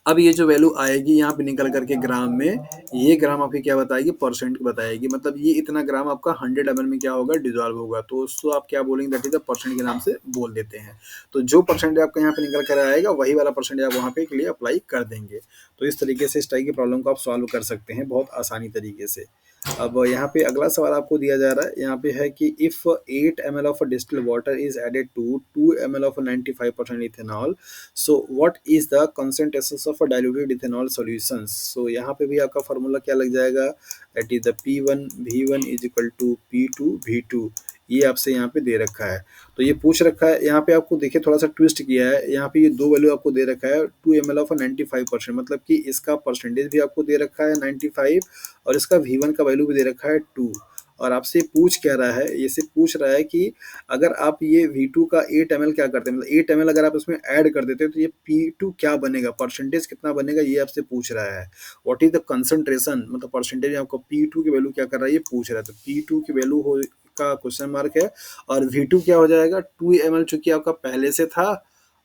अब ये जो वैल्यू आएगी यहाँ पे निकल करके ग्राम में, ये ग्राम आपकी क्या बताएगी परसेंट बताएगी। मतलब ये इतना ग्राम आपका 100 एमएल में क्या होगा डिजॉल्व होगा। तो उसको आप क्या बोलेंगे दैट इज द परसेंट के नाम से बोल देते हैं। तो जो परसेंट आपका यहाँ पे निकल कर आएगा वही वाला परसेंट आप वहाँ पे के लिए अप्लाई कर देंगे। तो इस तरीके से इस टाइप की प्रॉब्लम को आप सॉल्व कर सकते हैं बहुत आसानी तरीके से। अब यहाँ पे अगला सवाल आपको दिया जा रहा है, यहाँ पे है कि if 8 ml of distilled water is added to 2 ml of 95% ethanol, so what is the concentration of diluted ethanol solutions. So यहाँ पे भी आपका फार्मूला क्या लग जाएगा, that is the P1 V1 is equal to P2 V2। ये आपसे यहाँ पे दे रखा है। तो ये पूछ रखा है यहाँ पे, आपको देखिए थोड़ा सा ट्विस्ट किया है। यहाँ पे ये दो वैल्यू आपको दे रखा है 2 ml ऑफ 95%, मतलब कि इसका परसेंटेज भी आपको दे रखा है 95 और इसका V1 का वैल्यू भी दे रखा है 2। और आपसे पूछ क्या रहा है, ये से पूछ रहा है कि अगर आप ये V2 का 8 ml क्या करते हैं, मतलब 8 ml अगर आप इसमें ऐड कर देते हैं तो ये P2 क्या बनेगा, परसेंटेज कितना बनेगा, ये आपसे पूछ रहा है। व्हाट इज द कंसंट्रेशन, मतलब परसेंटेज आपको P2 की वैल्यू क्या कर रहा है ये पूछ रहा है। तो P2 की वैल्यू हो का क्वेश्चन मार्क है और V2 क्या हो जाएगा 2 ml चूंकि आपका पहले से था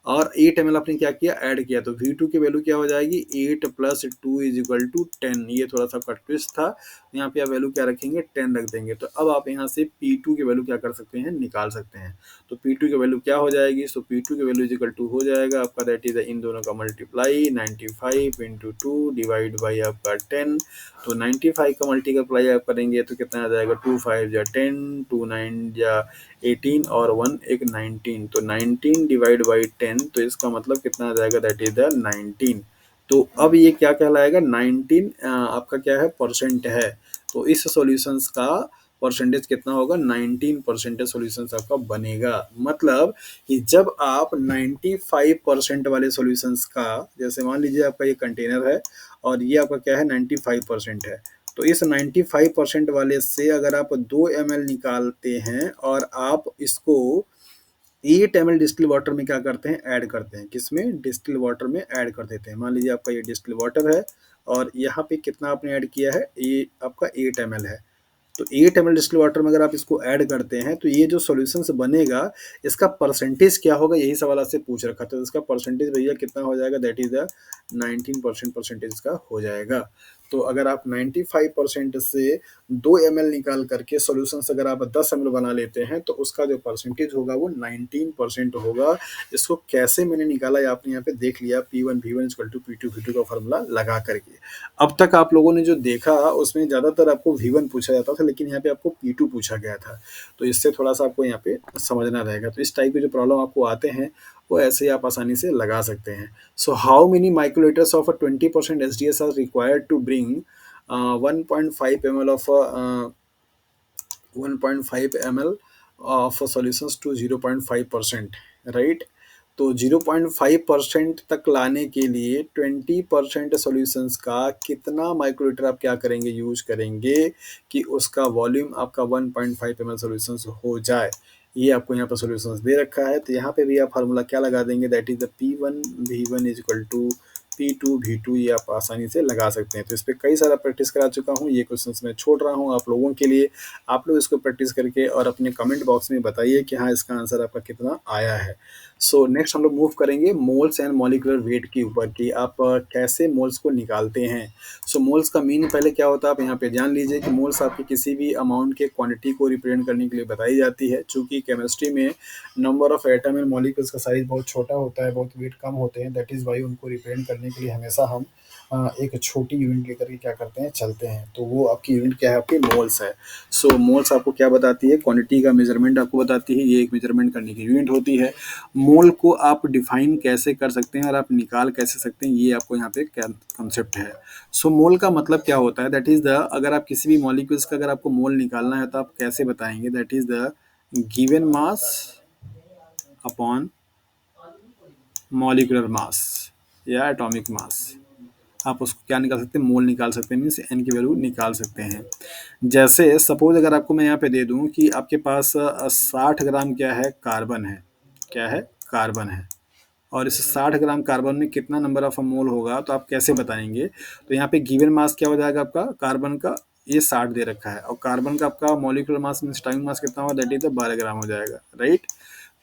और 8 ml आपने क्या किया ऐड किया, तो V2 की वैल्यू क्या हो जाएगी 8 प्लस 2 इज इक्वल टू 10। ये थोड़ा सा आपका ट्विस्ट था, यहाँ पे आप वैल्यू क्या रखेंगे 10 रख देंगे। तो अब आप यहाँ से P2 की वैल्यू क्या कर सकते हैं निकाल सकते हैं। तो P2 की वैल्यू क्या हो जाएगी, सो P2 की वैल्यू इज इक्वल टू हो जाएगा आपका दैट इज इन दोनों का मल्टीप्लाई 95 इंटू 2 डिवाइड बाई आपका 10। तो 95 का मल्टीप्लाई आप करेंगे तो कितना आ जाएगा 2 5 या 10, 2 9 या 18 और 1 एक 19। तो 19 डिवाइड बाई 10, तो इसका मतलब कितना आ जाएगा दैट इज द 19। तो अब ये क्या कहलाएगा 19 आपका क्या है परसेंट है। तो इस सॉल्यूशंस का परसेंटेज कितना होगा 19% सॉल्यूशंस आपका बनेगा। मतलब कि जब आप 95% वाले सॉल्यूशंस का, जैसे मान लीजिए आपका ये कंटेनर है और ये आपका क्या है 95% है, तो इस 95% वाले से अगर आप 2 ml निकालते हैं और आप इसको 8 ml डिस्टिल वाटर में क्या करते हैं ऐड करते हैं, किसमें डिस्टिल वाटर में ऐड कर देते हैं। मान लीजिए आपका ये डिस्टिल वाटर है और यहाँ पे कितना आपने ऐड किया है, ये आपका 8 ml है। तो 8 ml डिस्टिल वाटर में अगर आप इसको ऐड करते हैं तो ये जो सॉल्यूशंस बनेगा इसका परसेंटेज क्या होगा, यही सवाल आपसे पूछ रखा था। तो इसका परसेंटेज भैया कितना हो जाएगा दैट इज द 19% परसेंटेज का हो जाएगा। तो अगर आप 95% से 2 ml निकाल करके सॉल्यूशंस अगर आप 10 ml बना लेते हैं तो उसका जो परसेंटेज होगा वो 19% होगा। इसको कैसे मैंने निकाला ये आपने यहाँ पे देख लिया, P1 V1 P2 V2 का फॉर्मूला लगा करके। अब तक आप लोगों ने जो देखा उसमें ज़्यादातर आपको V1 पूछा जाता था, लेकिन यहाँ पे आपको P2 पूछा गया था। तो इससे थोड़ा सा आपको यहाँ पे समझना रहेगा। तो इस टाइप के जो प्रॉब्लम आपको आते हैं वो ऐसे ही आप आसानी से लगा सकते हैं। So how many microlitres of 20% SDS are required to bring 1.5 ml of 1.5 ml of solutions to 0.5%, right. तो 0.5% तक लाने के लिए 20% सॉल्यूशंस का कितना माइक्रोलीटर आप क्या करेंगे यूज करेंगे कि उसका वॉल्यूम आपका 1.5 ml सॉल्यूशंस हो जाए। ये आपको यहाँ पर सॉल्यूशंस दे रखा है। तो यहाँ पे भी आप फार्मूला क्या लगा देंगे that is the P1 V1 is equal to P2V2 ये आप आसानी से लगा सकते हैं। तो इस पे कई सारा प्रैक्टिस करा चुका हूँ, ये क्वेश्चंस मैं छोड़ रहा हूँ आप लोगों के लिए। आप लोग इसको प्रैक्टिस करके और अपने कमेंट बॉक्स में बताइए कि हाँ, इसका आंसर आपका कितना आया है। सो नेक्स्ट हम लोग मूव करेंगे मोल्स एंड मॉलिक्यूलर वेट के ऊपर कि आप कैसे मोल्स को निकालते हैं। सो मोल्स का मीन पहले क्या होता है आप यहाँ पे जान लीजिए कि मोल्स आपकी किसी भी अमाउंट के क्वांटिटी को रिप्रेजेंट करने के लिए बताई जाती है। चूंकि केमिस्ट्री में number of atom and molecules का साइज बहुत छोटा होता है, बहुत वेट कम होते हैं, दैट इज़ वाई उनको रिप्रेजेंट करने के लिए हमेशा हम एक छोटी यूनिट लेकर के क्या करते हैं, चलते हैं। तो वो आपकी यूनिट क्या है, आपकी मोल्स है। सो मोल्स आपको क्या बताती है, क्वांटिटी का मेजरमेंट आपको बताती है, ये एक मेजरमेंट करने की यूनिट होती है। मोल को आप डिफाइन कैसे कर सकते हैं और आप निकाल कैसे सकते हैं, ये आपको यहाँ पे कॉन्सेप्ट है। सो मोल का मतलब क्या होता है, दैट इज द, अगर आप किसी भी मॉलिक्यूल्स का अगर आपको मोल निकालना है तो आप कैसे बताएंगे, that is the given mass upon molecular mass या एटॉमिक मास। आप उसको क्या निकाल सकते हैं, मोल निकाल सकते हैं, मीन्स एन की वैल्यू निकाल सकते हैं। जैसे सपोज अगर आपको मैं यहाँ पे दे दूँ कि आपके पास 60 ग्राम क्या है, कार्बन है, क्या है, कार्बन है, और इस 60 ग्राम कार्बन में कितना नंबर ऑफ मोल होगा, तो आप कैसे बताएंगे। तो यहाँ पे गिवन मास क्या हो जाएगा आपका, कार्बन का ये 60 दे रखा है, और कार्बन का आपका molecular mass means time mass कितना होगा, दैट इज 12 ग्राम हो जाएगा, राइट।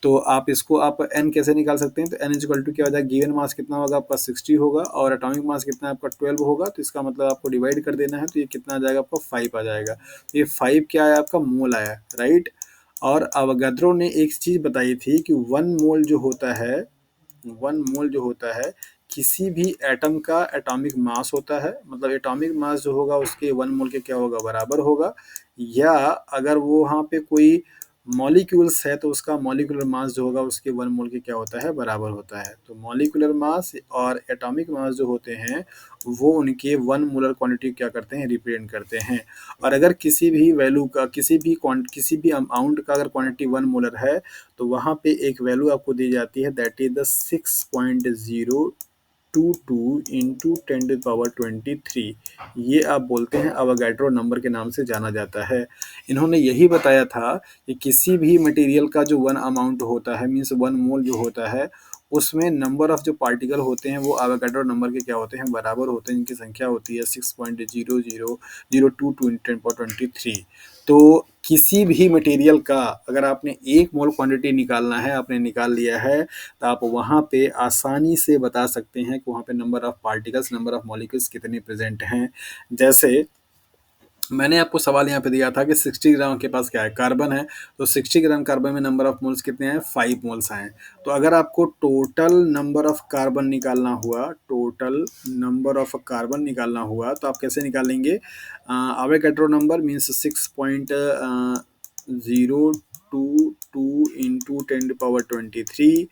तो आप इसको आप एन कैसे निकाल सकते हैं, तो एन इज इक्वल टू क्या हो जाएगा, गिवन मास कितना होगा आपका 60 होगा, और एटॉमिक मास कितना है आपका 12 होगा। तो इसका मतलब आपको डिवाइड कर देना है, तो ये कितना आ जाएगा आपका 5 आ जाएगा। तो ये 5 क्या है आपका, मोल आया, राइट। और अवगाद्रो ने एक चीज़ बताई थी कि 1 मोल जो होता है, 1 मोल जो होता है किसी भी एटम का एटॉमिक मास होता है, मतलब एटॉमिक मास जो होगा उसके 1 मोल के क्या होगा, बराबर होगा। या अगर वो वहाँ पे कोई मॉलिक्यूल्स है तो उसका मॉलिक्यूलर मास जो होगा उसके 1 मोल के क्या होता है, बराबर होता है। तो मॉलिक्यूलर मास और एटॉमिक मास जो होते हैं वो उनके 1 मोलर क्वांटिटी क्या करते हैं, रिप्रेजेंट करते हैं। और अगर किसी भी वैल्यू का किसी भी अमाउंट का अगर क्वांटिटी 1 मोलर है तो वहाँ पे एक वैल्यू आपको दी जाती है, दैट इज द 6.022 इंटू 10⁻23। ये आप बोलते हैं अवोगाड्रो नंबर के नाम से जाना जाता है। इन्होंने यही बताया था कि किसी भी मटेरियल का जो 1 अमाउंट होता है, मीन्स 1 मोल जो होता है, उसमें नंबर ऑफ जो पार्टिकल होते हैं वो अवोगाड्रो नंबर के क्या होते हैं, बराबर होते हैं, जिनकी संख्या होती है 6.00022 × 10⁻23। तो किसी भी मटेरियल का अगर आपने 1 मोल क्वांटिटी निकालना है, आपने निकाल लिया है, तो आप वहाँ पे आसानी से बता सकते हैं कि वहाँ पे number of particles, number of molecules कितने प्रेजेंट हैं। जैसे मैंने आपको सवाल यहाँ पे दिया था कि 60 ग्राम के पास क्या है, कार्बन है, तो 60 ग्राम कार्बन में नंबर ऑफ मोल्स कितने हैं, 5 मोल्स हैं। तो अगर आपको टोटल नंबर ऑफ कार्बन निकालना हुआ, टोटल नंबर ऑफ कार्बन निकालना हुआ, तो आप कैसे निकालेंगे, Avogadro number means 6.022 into 10⁻23,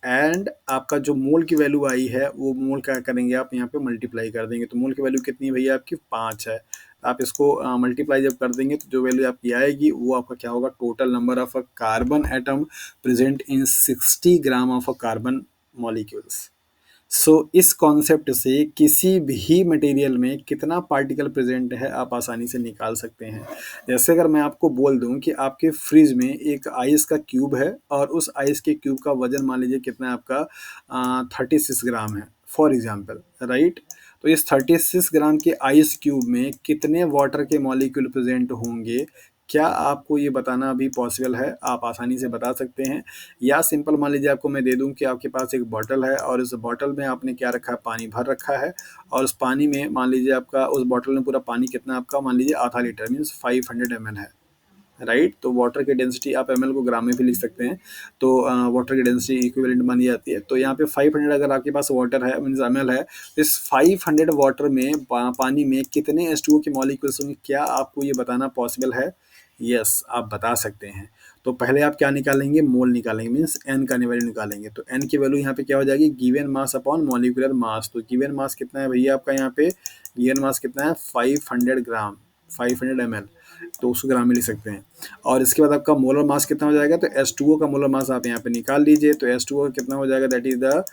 and आपका जो मोल की वैल्यू आई है वो मोल क्या करेंगे, आप यहाँ पे मल्टीप्लाई कर देंगे। तो मोल की वैल्यू कितनी है भैया, आपकी 5 है। आप इसको मल्टीप्लाई जब कर देंगे तो जो वैल्यू आपकी आएगी वो आपका क्या होगा, total number of carbon atom present in 60 gram of carbon molecules. So इस कॉन्सेप्ट से किसी भी मटेरियल में कितना पार्टिकल प्रेजेंट है आप आसानी से निकाल सकते हैं। जैसे अगर मैं आपको बोल दूं कि आपके फ्रिज में एक आइस का क्यूब है और उस आइस के क्यूब का वजन मान लीजिए कितना है आपका, 36 ग्राम है फॉर एग्जांपल, राइट। तो इस 36 ग्राम के आइस क्यूब में कितने वाटर के मॉलिक्यूल प्रेजेंट होंगे, क्या आपको ये बताना अभी पॉसिबल है, आप आसानी से बता सकते हैं। या सिंपल मान लीजिए आपको मैं दे दूं कि आपके पास एक बॉटल है और उस बॉटल में आपने क्या रखा है, पानी भर रखा है, और उस पानी में मान लीजिए आपका उस बॉटल में पूरा पानी कितना आपका, मान लीजिए आधा लीटर मीन्स 500 ml है, राइट। तो वाटर की डेंसिटी आप एमएल को ग्राम में भी लिख सकते हैं। तो वाटर की डेंसिटी इक्विवेलेंट मानी जाती है। तो यहाँ पे 500 अगर आपके पास वाटर है मीन्स एमएल है, तो इस 500 वाटर में पानी में कितने H2O के मॉलिक्यूल्स होंगे, क्या आपको ये बताना पॉसिबल है। यस, आप बता सकते हैं। तो पहले आप क्या निकालेंगे, मोल निकालेंगे, मीन्स एन का वैल्यू निकालेंगे। तो एन की वैल्यू यहाँ पे क्या हो जाएगी, given mass upon molecular mass. तो गिवन मास कितना है भैया आपका, यहाँ पे गिवन मास कितना है, 500 ग्राम, 500 ml, तो उसको ग्राम में लिख सकते हैं। और इसके बाद आपका मोलर मास कितना हो जाएगा, तो H2O का मोलर मास आप यहाँ पे निकाल लीजिए। तो H2O का कितना हो जाएगा, दैट इज द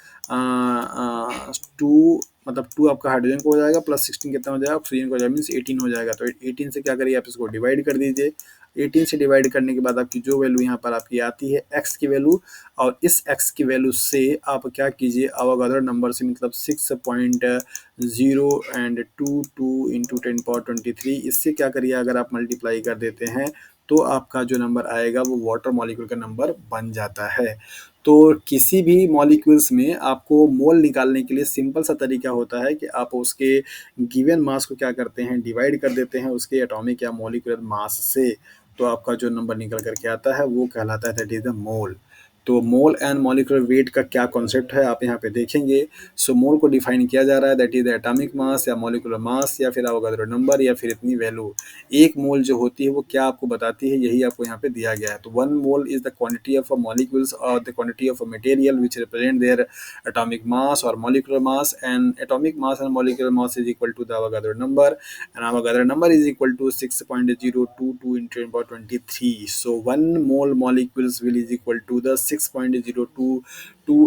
2 मतलब 2 आपका हाइड्रोजन का हो जाएगा, प्लस 16 कितना हो जाएगा, ऑक्सीजन का हो जाएगा, मीन्स 18 हो जाएगा। तो 18 से क्या करिए आप इसको डिवाइड कर दीजिए। 18 से डिवाइड करने के बाद आपकी जो वैल्यू यहाँ पर आपकी आती है एक्स की वैल्यू, और इस एक्स की वैल्यू से आप क्या कीजिए, अवोगाद्रो नंबर से, मतलब 6.0 एंड 2 इंटू 10 पावर 23, इससे क्या करिए अगर आप मल्टीप्लाई कर देते हैं तो आपका जो नंबर आएगा वो वाटर मॉलिक्यूल का नंबर बन जाता है। तो किसी भी मॉलिक्यूल्स में आपको मोल निकालने के लिए सिंपल सा तरीका होता है कि आप उसके गिवन मास को क्या करते हैं, डिवाइड कर देते हैं उसके एटॉमिक या मॉलिक्यूलर मास से। तो आपका जो नंबर निकल करके आता है वो कहलाता है दैट इज द मोल। तो मोल एंड मॉलिक्यूलर वेट का क्या कॉन्सेप्ट है आप यहाँ पे देखेंगे। सो मोल को डिफाइन किया जा रहा है that is the atomic mass या मॉलिक्यूलर मास या फिर अवोगाद्रो नंबर या फिर इतनी वैल्यू। एक मोल जो होती है वो क्या आपको बताती है, यही आपको यहाँ पे दिया गया है। तो 1 mole is the quantity of molecules और the quantity of material which represent their atomic mass or molecular mass, and atomic mass and molecular mass is equal to the Avogadro number, and Avogadro number is equal to 6.022 into 10 power 23. So 1 mole molecules will is equal to the 6.022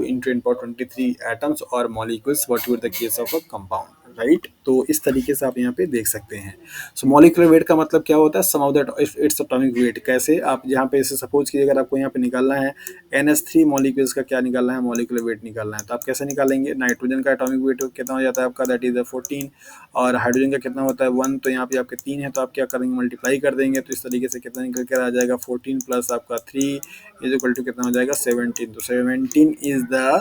into 10 power 23 atoms or molecules whatever the case of a compound, right. तो इस तरीके से आप यहाँ पे देख सकते हैं। सो मॉलिक्यूलर वेट का मतलब क्या होता है, sum of that it's atomic weight. कैसे आप यहाँ पे इसे सपोज कीजिए अगर आपको यहाँ पे निकालना है NH3 मॉलिक्यूल्स का क्या निकालना है, मॉलिक्यूलर वेट निकालना है, तो आप कैसे निकालेंगे, नाइट्रोजन का एटॉमिक वेट कितना हो जाता है आपका, दैट इज 14, और हाइड्रोजन का कितना होता है 1, तो यहाँ पे आपके 3 है तो आप क्या करेंगे, मल्टीप्लाई कर देंगे। तो इस तरीके से कितना निकल कर आ जाएगा, 14 प्लस आपका 3 इज इक्वल टू कितना हो जाएगा, 17। तो 17 is the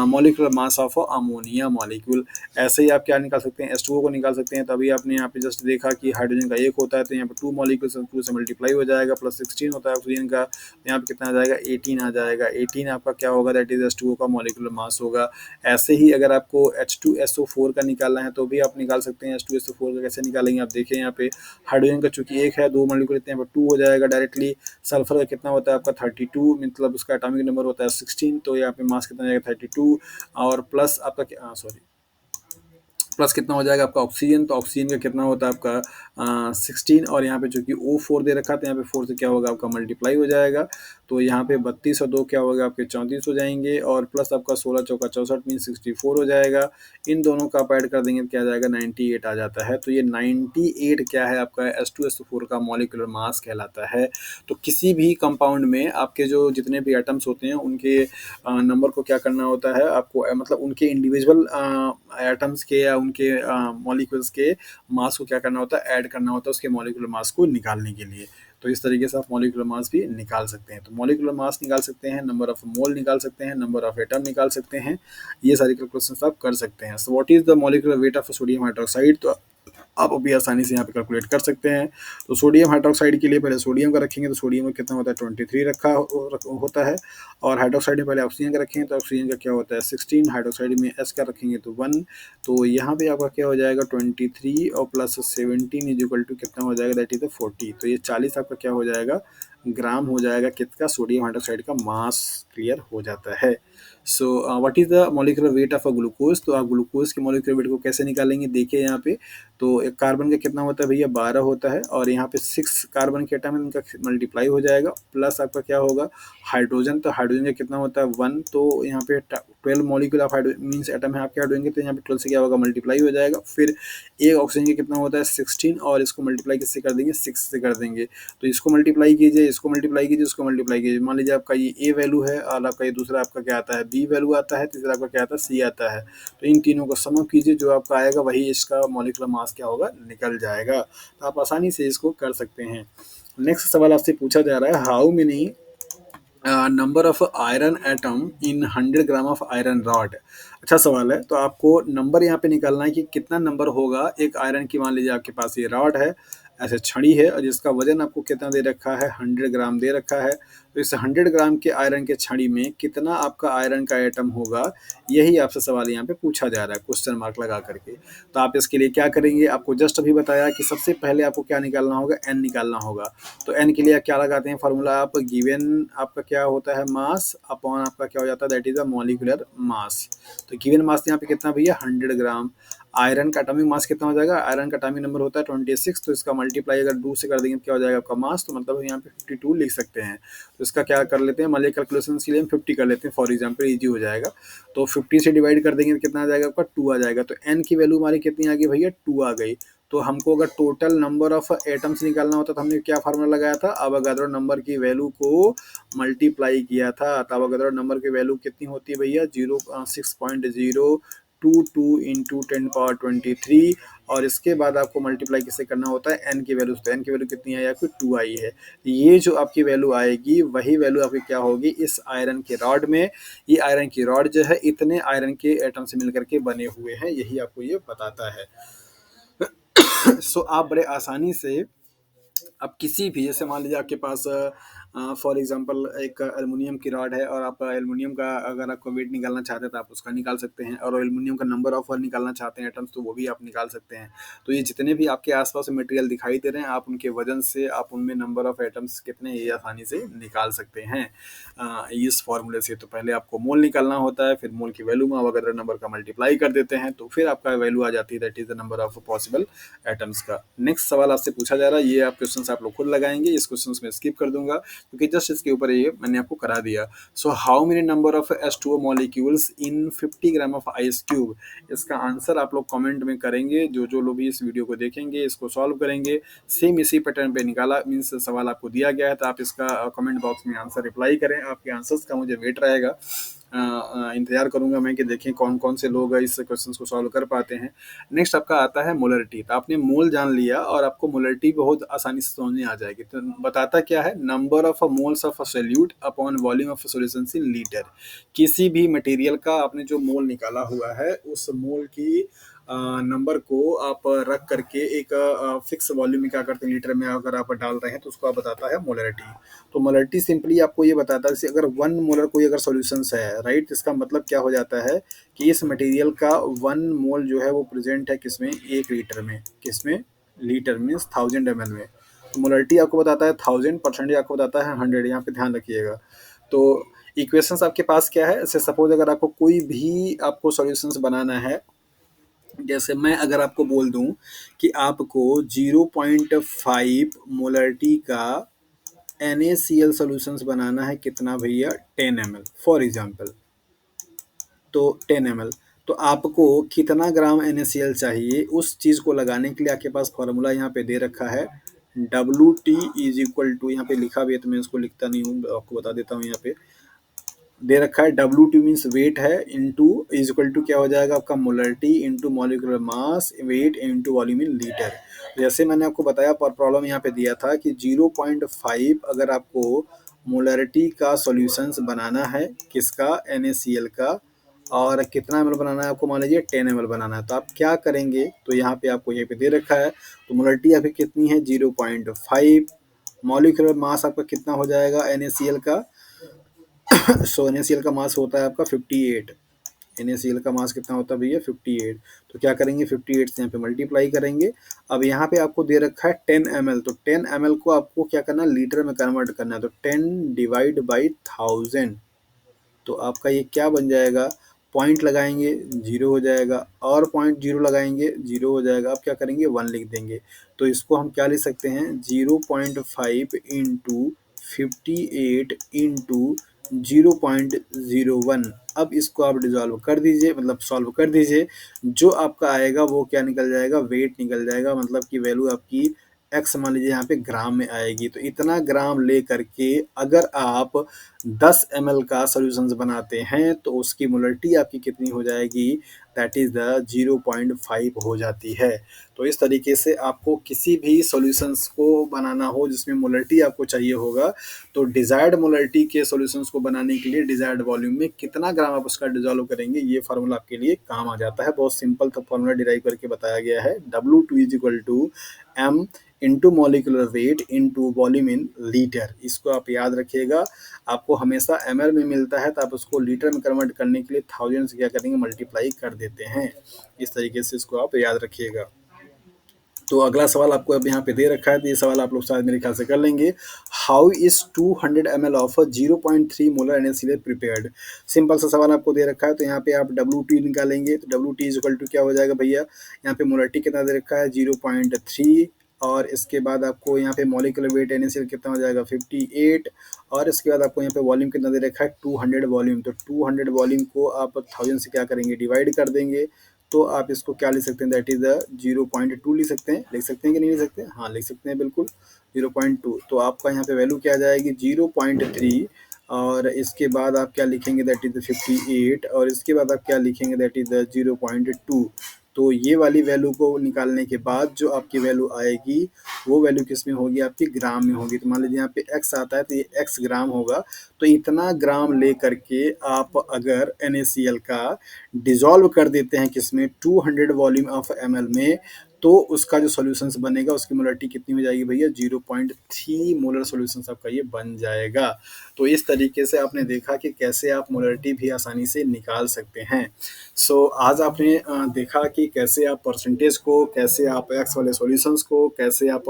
molecular mass of ammonia molecule. ऐसे ही आप क्या निकाल सकते हैं, H2O को निकाल सकते हैं। तो अभी आपने यहाँ पे जस्ट देखा कि हाइड्रोजन का 1 होता है तो यहाँ पे 2 मॉलिक्यूल्स 2 से मल्टीप्लाई हो जाएगा, प्लस 16 होता है ऑक्सीजन का, तो यहाँ पे कितना आ जाएगा, 18 आ जाएगा। 18 आपका क्या होगा, दैट इज H2O का मॉलिक्यूलर मास होगा। ऐसे ही अगर आपको H2SO4 का निकालना है तो भी आप निकाल सकते हैं। H2SO4 का कैसे निकालेंगे, आप देखिए यहाँ पे हाइड्रोजन का चूंकि 1 है, 2 मॉलिक्यूल इतने यहाँ पे 2 हो जाएगा डायरेक्टली। सल्फर का कितना होता है आपका 32, मतलब उसका एटॉमिक नंबर होता है 16, तो यहाँ पे मास कितना जाएगा 32, और प्लस आपका सॉरी प्लस कितना हो जाएगा आपका ऑक्सीजन, तो ऑक्सीजन का कितना होता है आपका 16, और यहाँ पे जो कि O4 दे रखा था, यहाँ पे 4 से क्या होगा आपका मल्टीप्लाई हो जाएगा। तो यहाँ पे 32 और 2 क्या होगा आपके 34 हो जाएंगे, और प्लस आपका 16 चौका 64 मीन 64 हो जाएगा। इन दोनों का आप ऐड कर देंगे तो क्या आ जाएगा, 98 आ जाता है। तो ये 98 क्या है आपका H2SO4 का मॉलिक्यूलर मास कहलाता है। तो किसी भी कंपाउंड में आपके जो जितने भी एटम्स होते हैं उनके नंबर को क्या करना होता है आपको, मतलब उनके इंडिविजुअल एटम्स के या उनके मॉलिक्यूल्स के मास को क्या करना होता है, ऐड करना होता है उसके मॉलिक्यूलर मास को निकालने के लिए। तो इस तरीके से आप मॉलिक्यूलर मास भी निकाल सकते हैं। तो मॉलिक्यूलर मास निकाल सकते हैं, नंबर ऑफ मोल निकाल सकते हैं, नंबर ऑफ एटम निकाल सकते हैं, ये सारी कैलकुलेशंस आप कर सकते हैं। सो what is the molecular weight of sodium hydroxide, तो आप अभी आसानी से यहाँ पे कैलकुलेट कर सकते हैं। तो सोडियम हाइड्रोक्साइड के लिए पहले सोडियम का रखेंगे तो सोडियम का कितना होता है 23 होता है, और हाइड्रोक्साइड में पहले ऑक्सीजन का रखेंगे तो ऑक्सीजन का क्या होता है 16, हाइड्रोक्साइड में एस का रखेंगे तो 1। तो यहाँ पे आपका क्या हो जाएगा 23 और प्लस 17 इज इक्वल टू कितना हो जाएगा, दैट इज 40। तो ये 40 आपका क्या हो जाएगा, ग्राम हो जाएगा किसका, सोडियम हाइड्रोक्साइड का मास क्लियर हो जाता है। सो what is the molecular weight of a glucose, तो आप ग्लूकोज के मॉलिक्यूलर वेट को कैसे निकालेंगे, देखिए यहाँ पे। तो एक कार्बन का कितना होता है भैया 12 होता है, और यहाँ पे 6 कार्बन के एटम है उनका मल्टीप्लाई हो जाएगा, प्लस आपका क्या होगा हाइड्रोजन, तो हाइड्रोजन का कितना होता है 1, तो यहाँ पे 12 molecule of hydrogen means atom है आपके हाइड्रोजन के, तो यहाँ पे 12 से क्या होगा मल्टीप्लाई हो जाएगा। फिर एक ऑक्सीजन का कितना होता है 16, और इसको मल्टीप्लाई किससे कर देंगे 6 से कर देंगे। तो इसको मल्टीप्लाई कीजिए, इसको मल्टीप्लाई कीजिए, इसको मल्टीप्लाई कीजिए। मान लीजिए आपका ये ए वैल्यू है और आपका ये दूसरा आपका क्या आता है बी वैल्यू आता है, तीसरा आपका क्या आता है सी आता है। तो इन तीनों को सम अप कीजिए, जो आपका आएगा वही इसका मॉलिक्यूलर मास क्या होगा निकल जाएगा। तो आप आसानी से इसको कर सकते हैं। नेक्स्ट सवाल आपसे पूछा जा रहा है, how many number of iron atom in 100 gram of iron rod. अच्छा सवाल है। तो आपको नंबर यहाँ पे निकालना है कि कितना नंबर होगा एक आयरन की। मान लीजिए आपके पास ये रॉड है, ऐसे छड़ी है, और जिसका वजन आपको कितना दे रखा है 100 ग्राम दे रखा है। तो इस 100 ग्राम के आयरन के छड़ी में कितना आपका आयरन का एटम होगा, यही आपसे सवाल यहाँ पे पूछा जा रहा है क्वेश्चन मार्क लगा करके। तो आप इसके लिए क्या करेंगे, आपको जस्ट अभी बताया कि सबसे पहले आपको क्या निकालना होगा, एन निकालना होगा। तो एन के लिए क्या लगाते हैं फार्मूला, आप गिवन आपका क्या होता है मास अपॉन आपका क्या हो जाता है that is a molecular mass. तो गिवन मास यहाँ पे कितना भैया 100 ग्राम, आयरन का एटॉमिक मास कितना हो जाएगा, आयरन का एटॉमिक नंबर होता है 26, तो इसका मल्टीप्लाई अगर 2 से कर देंगे तो क्या हो जाएगा आपका मास, तो मतलब यहाँ पे 52 लिख सकते हैं। तो इसका क्या कर लेते हैं, मान लीजिए कैलकुलेशन के लिए हम 50 कर लेते हैं फॉर एग्जाम्पल, ईजी हो जाएगा। तो 50 से डिवाइड कर देंगे तो कितना आ जाएगा आपका 2 आ जाएगा। तो एन की वैल्यू हमारी कितनी आ गई भैया, 2 आ गई। तो हमको अगर टोटल नंबर ऑफ एटम्स निकालना होता तो हमने क्या फार्मूला लगाया था, अवोगाड्रो नंबर की वैल्यू को मल्टीप्लाई किया था। तो अवोगाड्रो नंबर की वैल्यू कितनी होती है भैया, 6.022 इंटू 10 पावर 23, और इसके बाद आपको मल्टीप्लाई किससे करना होता है, एन की वैल्यू। तो एन की वैल्यू कितनी आई आपकी, 2 आई है। ये जो आपकी वैल्यू आएगी वही वैल्यू आपकी क्या होगी इस आयरन के रॉड में। ये आयरन की रॉड जो है इतने आयरन के एटम से मिलकर के बने हुए हैं, यही आपको ये बताता है। सो आप बड़े आसानी से अब किसी भी, जैसे मान लीजिए आपके पास फॉर एग्जांपल एक एल्युमिनियम की रॉड है, और आप एल्युमिनियम का अगर आपको वेट निकालना चाहते हैं तो आप उसका निकाल सकते हैं, और एल्युमिनियम का नंबर ऑफ निकालना चाहते हैं एटम्स तो वो भी आप निकाल सकते हैं। तो ये जितने भी आपके आसपास मटेरियल दिखाई दे रहे हैं, आप उनके वजन से आप उनमें नंबर ऑफ एटम्स कितने ये आसानी से निकाल सकते हैं इस फॉर्मूले से। तो पहले आपको मोल निकालना होता है, फिर मोल की वैल्यू में अगर नंबर का मल्टीप्लाई कर देते हैं तो फिर आपका वैल्यू आ जाती है, that is the number of possible atoms का। नेक्स्ट सवाल आपसे पूछा जा रहा है, ये आप क्वेश्चन आप लोग खुद लगाएंगे, इस क्वेश्चन में स्किप कर दूंगा क्योंकि जस्ट इसके ऊपर ये मैंने आपको करा दिया। सो how many number of H2O molecules in 50 gram of ice cube, इसका आंसर आप लोग कमेंट में करेंगे। जो लोग भी इस वीडियो को देखेंगे इसको सॉल्व करेंगे, सेम इसी पैटर्न पे निकाला, मीन्स सवाल आपको दिया गया है तो आप इसका कमेंट बॉक्स में आंसर रिप्लाई करें। आपके आंसर्स का मुझे वेट रहेगा, इंतजार करूंगा मैं कि देखें कौन कौन से लोग इस क्वेश्चन को सॉल्व कर पाते हैं। नेक्स्ट आपका आता है मोलरिटी। तो आपने मोल जान लिया और आपको मोलरिटी बहुत आसानी से समझ आ जाएगी। तो बताता क्या है, number of moles of a solute upon volume of solution in litre. किसी भी मटेरियल का आपने जो मोल निकाला हुआ है उस मोल की नंबर को आप रख करके एक फिक्स वॉल्यूम में क्या करते हैं, लीटर में अगर आप डाल रहे हैं तो उसको आप बताता है मोलरिटी। तो मोलरिटी सिंपली आपको ये बताता है, जैसे अगर 1 मोलर कोई अगर सॉल्यूशंस है, राइट, इसका मतलब क्या हो जाता है कि इस मटेरियल का 1 मोल जो है वो प्रेजेंट है किसमें, 1 लीटर में। किसमें, लीटर मीन्स 1000 ml में। तो मोलरिटी आपको बताता है 1000, परसेंटेज आपको बताता है 100, यहाँ पे ध्यान रखिएगा। तो इक्वेशंस आपके पास क्या है, जैसे सपोज अगर आपको कोई भी आपको सॉल्यूशंस बनाना है, जैसे मैं अगर आपको बोल दूं कि आपको 0.5 मोलरिटी का NaCl सॉल्यूशंस बनाना है, कितना भैया, 10 ml फॉर एग्जांपल। तो 10 ml, तो आपको कितना ग्राम NaCl चाहिए, उस चीज़ को लगाने के लिए आपके पास फॉर्मूला यहाँ पे दे रखा है, WT इज इक्वल टू, यहाँ पे लिखा भी है तो मैं इसको लिखता नहीं हूँ, आपको बता देता हूँ। यहाँ पे दे रखा है WT मीन्स वेट है, इंटू इज इक्वल टू क्या हो जाएगा आपका, molarity into molecular mass, wait into volume in litre. जैसे मैंने आपको बताया पर प्रॉब्लम यहाँ पे दिया था कि 0.5 अगर आपको मोलरिटी का सॉल्यूशंस बनाना है, किसका, NaCl का, और कितना ml बनाना है आपको, मान लीजिए 10 ml बनाना है, तो आप क्या करेंगे, तो यहाँ पे आपको ये पे दे रखा है। तो मोलरिटी आपकी कितनी है, 0.5, मॉलिक्यूलर मास आपका कितना हो जाएगा NaCl का, सो NaCl का मास होता है आपका 58। NaCl का मास कितना होता है भैया, 58। तो क्या करेंगे, 58 से यहाँ पे मल्टीप्लाई करेंगे। अब यहाँ पे आपको दे रखा है 10 ml, तो 10 ml को आपको क्या करना है, लीटर में कन्वर्ट करना है। तो 10 डिवाइड बाई 1000, तो आपका ये क्या बन जाएगा, पॉइंट लगाएंगे 0 हो जाएगा, और पॉइंट 0 लगाएंगे 0 हो जाएगा। आप क्या करेंगे, 1 लिख देंगे। तो इसको हम क्या लिख सकते हैं, 0.5 इंटू 58 इंटू 0.01। अब इसको आप डिजॉल्व कर दीजिए, मतलब सॉल्व कर दीजिए, जो आपका आएगा वो क्या निकल जाएगा, वेट निकल जाएगा, मतलब कि वैल्यू आपकी एक्स मान लीजिए यहाँ पे ग्राम में आएगी। तो इतना ग्राम ले करके अगर आप 10 ml का सॉल्यूशंस बनाते हैं तो उसकी मोलरिटी आपकी कितनी हो जाएगी, दैट इज द 0.5 हो जाती है। तो इस तरीके से आपको किसी भी सॉल्यूशंस को बनाना हो जिसमें मोलरिटी आपको चाहिए होगा, तो डिजायर्ड मोलरिटी के सॉल्यूशंस को बनाने के लिए डिजायर्ड वॉल्यूम में कितना ग्राम आप उसका डिजॉल्व करेंगे, ये फार्मूला आपके लिए काम आ जाता है। बहुत सिंपल था फार्मूला डिराइव करके बताया गया है, W2 is equal to M into molecular weight into volume in litre. इसको आप याद रखिएगा, आपको हमेशा ml में मिलता है तो आप उसको लीटर में कन्वर्ट करने के लिए 1000 से क्या करेंगे, मल्टीप्लाई कर देते हैं। इस तरीके से इसको आप याद रखिएगा। तो अगला सवाल आपको अब यहाँ पे दे रखा है, तो ये सवाल आप लोग शायद मेरे ख्याल से कर लेंगे। How is 200 ml of 0.3 molar NaCl prepared? Simple सा सवाल आपको दे रखा है, तो यहाँ पे आप WT निकालेंगे, तो WT इज़ इक्वल टू क्या हो जाएगा भैया, यहाँ पे मोलरिटी कितना दे रखा है 0.3, और इसके बाद आपको यहाँ पे मॉलिक्यूलर वेट NaCl कितना हो जाएगा 58, और इसके बाद आपको यहाँ पे वॉल्यूम कितना दे रखा है 200 वॉल्यूम। तो 200 वॉल्यूम को आप 1000 से क्या करेंगे, डिवाइड कर देंगे, तो आप इसको क्या लिख सकते हैं, दैट इज़ 0.2 लिख सकते हैं कि नहीं लिख सकते हैं? हाँ, लिख सकते हैं बिल्कुल 0.2। तो आपका यहाँ पे वैल्यू क्या आ जाएगी 0.3, और इसके बाद आप क्या लिखेंगे, दैट इज़ 58, और इसके बाद आप क्या लिखेंगे, दैट इज़ 0.2। तो ये वाली वैल्यू को निकालने के बाद जो आपकी वैल्यू आएगी, वो वैल्यू किस में होगी, आपकी ग्राम में होगी। तो मान लीजिए यहाँ पे x आता है, तो ये x ग्राम होगा। तो इतना ग्राम ले करके आप अगर NaCl का डिज़ोल्व कर देते हैं किसमें, 200 वॉल्यूम ऑफ ml में, तो उसका जो सॉल्यूशंस बनेगा उसकी मोलरिटी कितनी हो जाएगी भैया, 0.3 मोलर सॉल्यूशंस आपका ये बन जाएगा। तो इस तरीके से आपने देखा कि कैसे आप मोलरिटी भी आसानी से निकाल सकते हैं। सो आज आपने देखा कि कैसे आप परसेंटेज को, कैसे आप एक्स वाले सॉल्यूशंस को, कैसे आप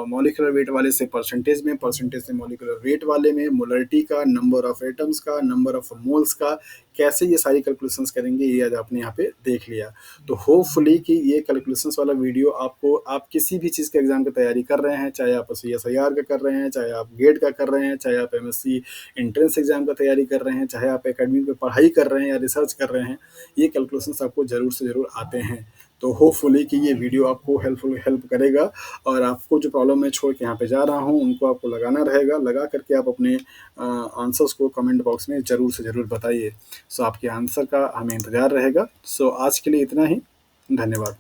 मॉलिक्यूलर वेट वाले से परसेंटेज में, परसेंटेज से मॉलिक्यूलर वेट वाले में, मोलरिटी का, नंबर ऑफ एटम्स का, नंबर ऑफ मोल्स का, कैसे ये सारी कैलकुलेशंस करेंगे, ये आज आपने यहाँ पे देख लिया। तो होपफुली कि ये कैलकुलेशंस वाला वीडियो आपको, आप किसी भी चीज़ के एग्जाम की तैयारी कर रहे हैं, चाहे आप CSIR का कर रहे हैं, चाहे आप गेट का कर रहे हैं, चाहे आप MSc एंट्रेंस एग्जाम का तैयारी कर रहे हैं, चाहे आप एकेडमिक में पढ़ाई कर रहे हैं या रिसर्च कर रहे हैं, ये कैलकुलेशंस आपको ज़रूर से ज़रूर आते हैं। तो होपफुली कि ये वीडियो आपको हेल्प करेगा, और आपको जो प्रॉब्लम मैं छोड़ के यहाँ पे जा रहा हूँ उनको आपको लगाना रहेगा। लगा करके आप अपने आंसर्स को कमेंट बॉक्स में ज़रूर से ज़रूर बताइए। सो आपके आंसर का हमें इंतज़ार रहेगा। सो आज के लिए इतना ही। धन्यवाद।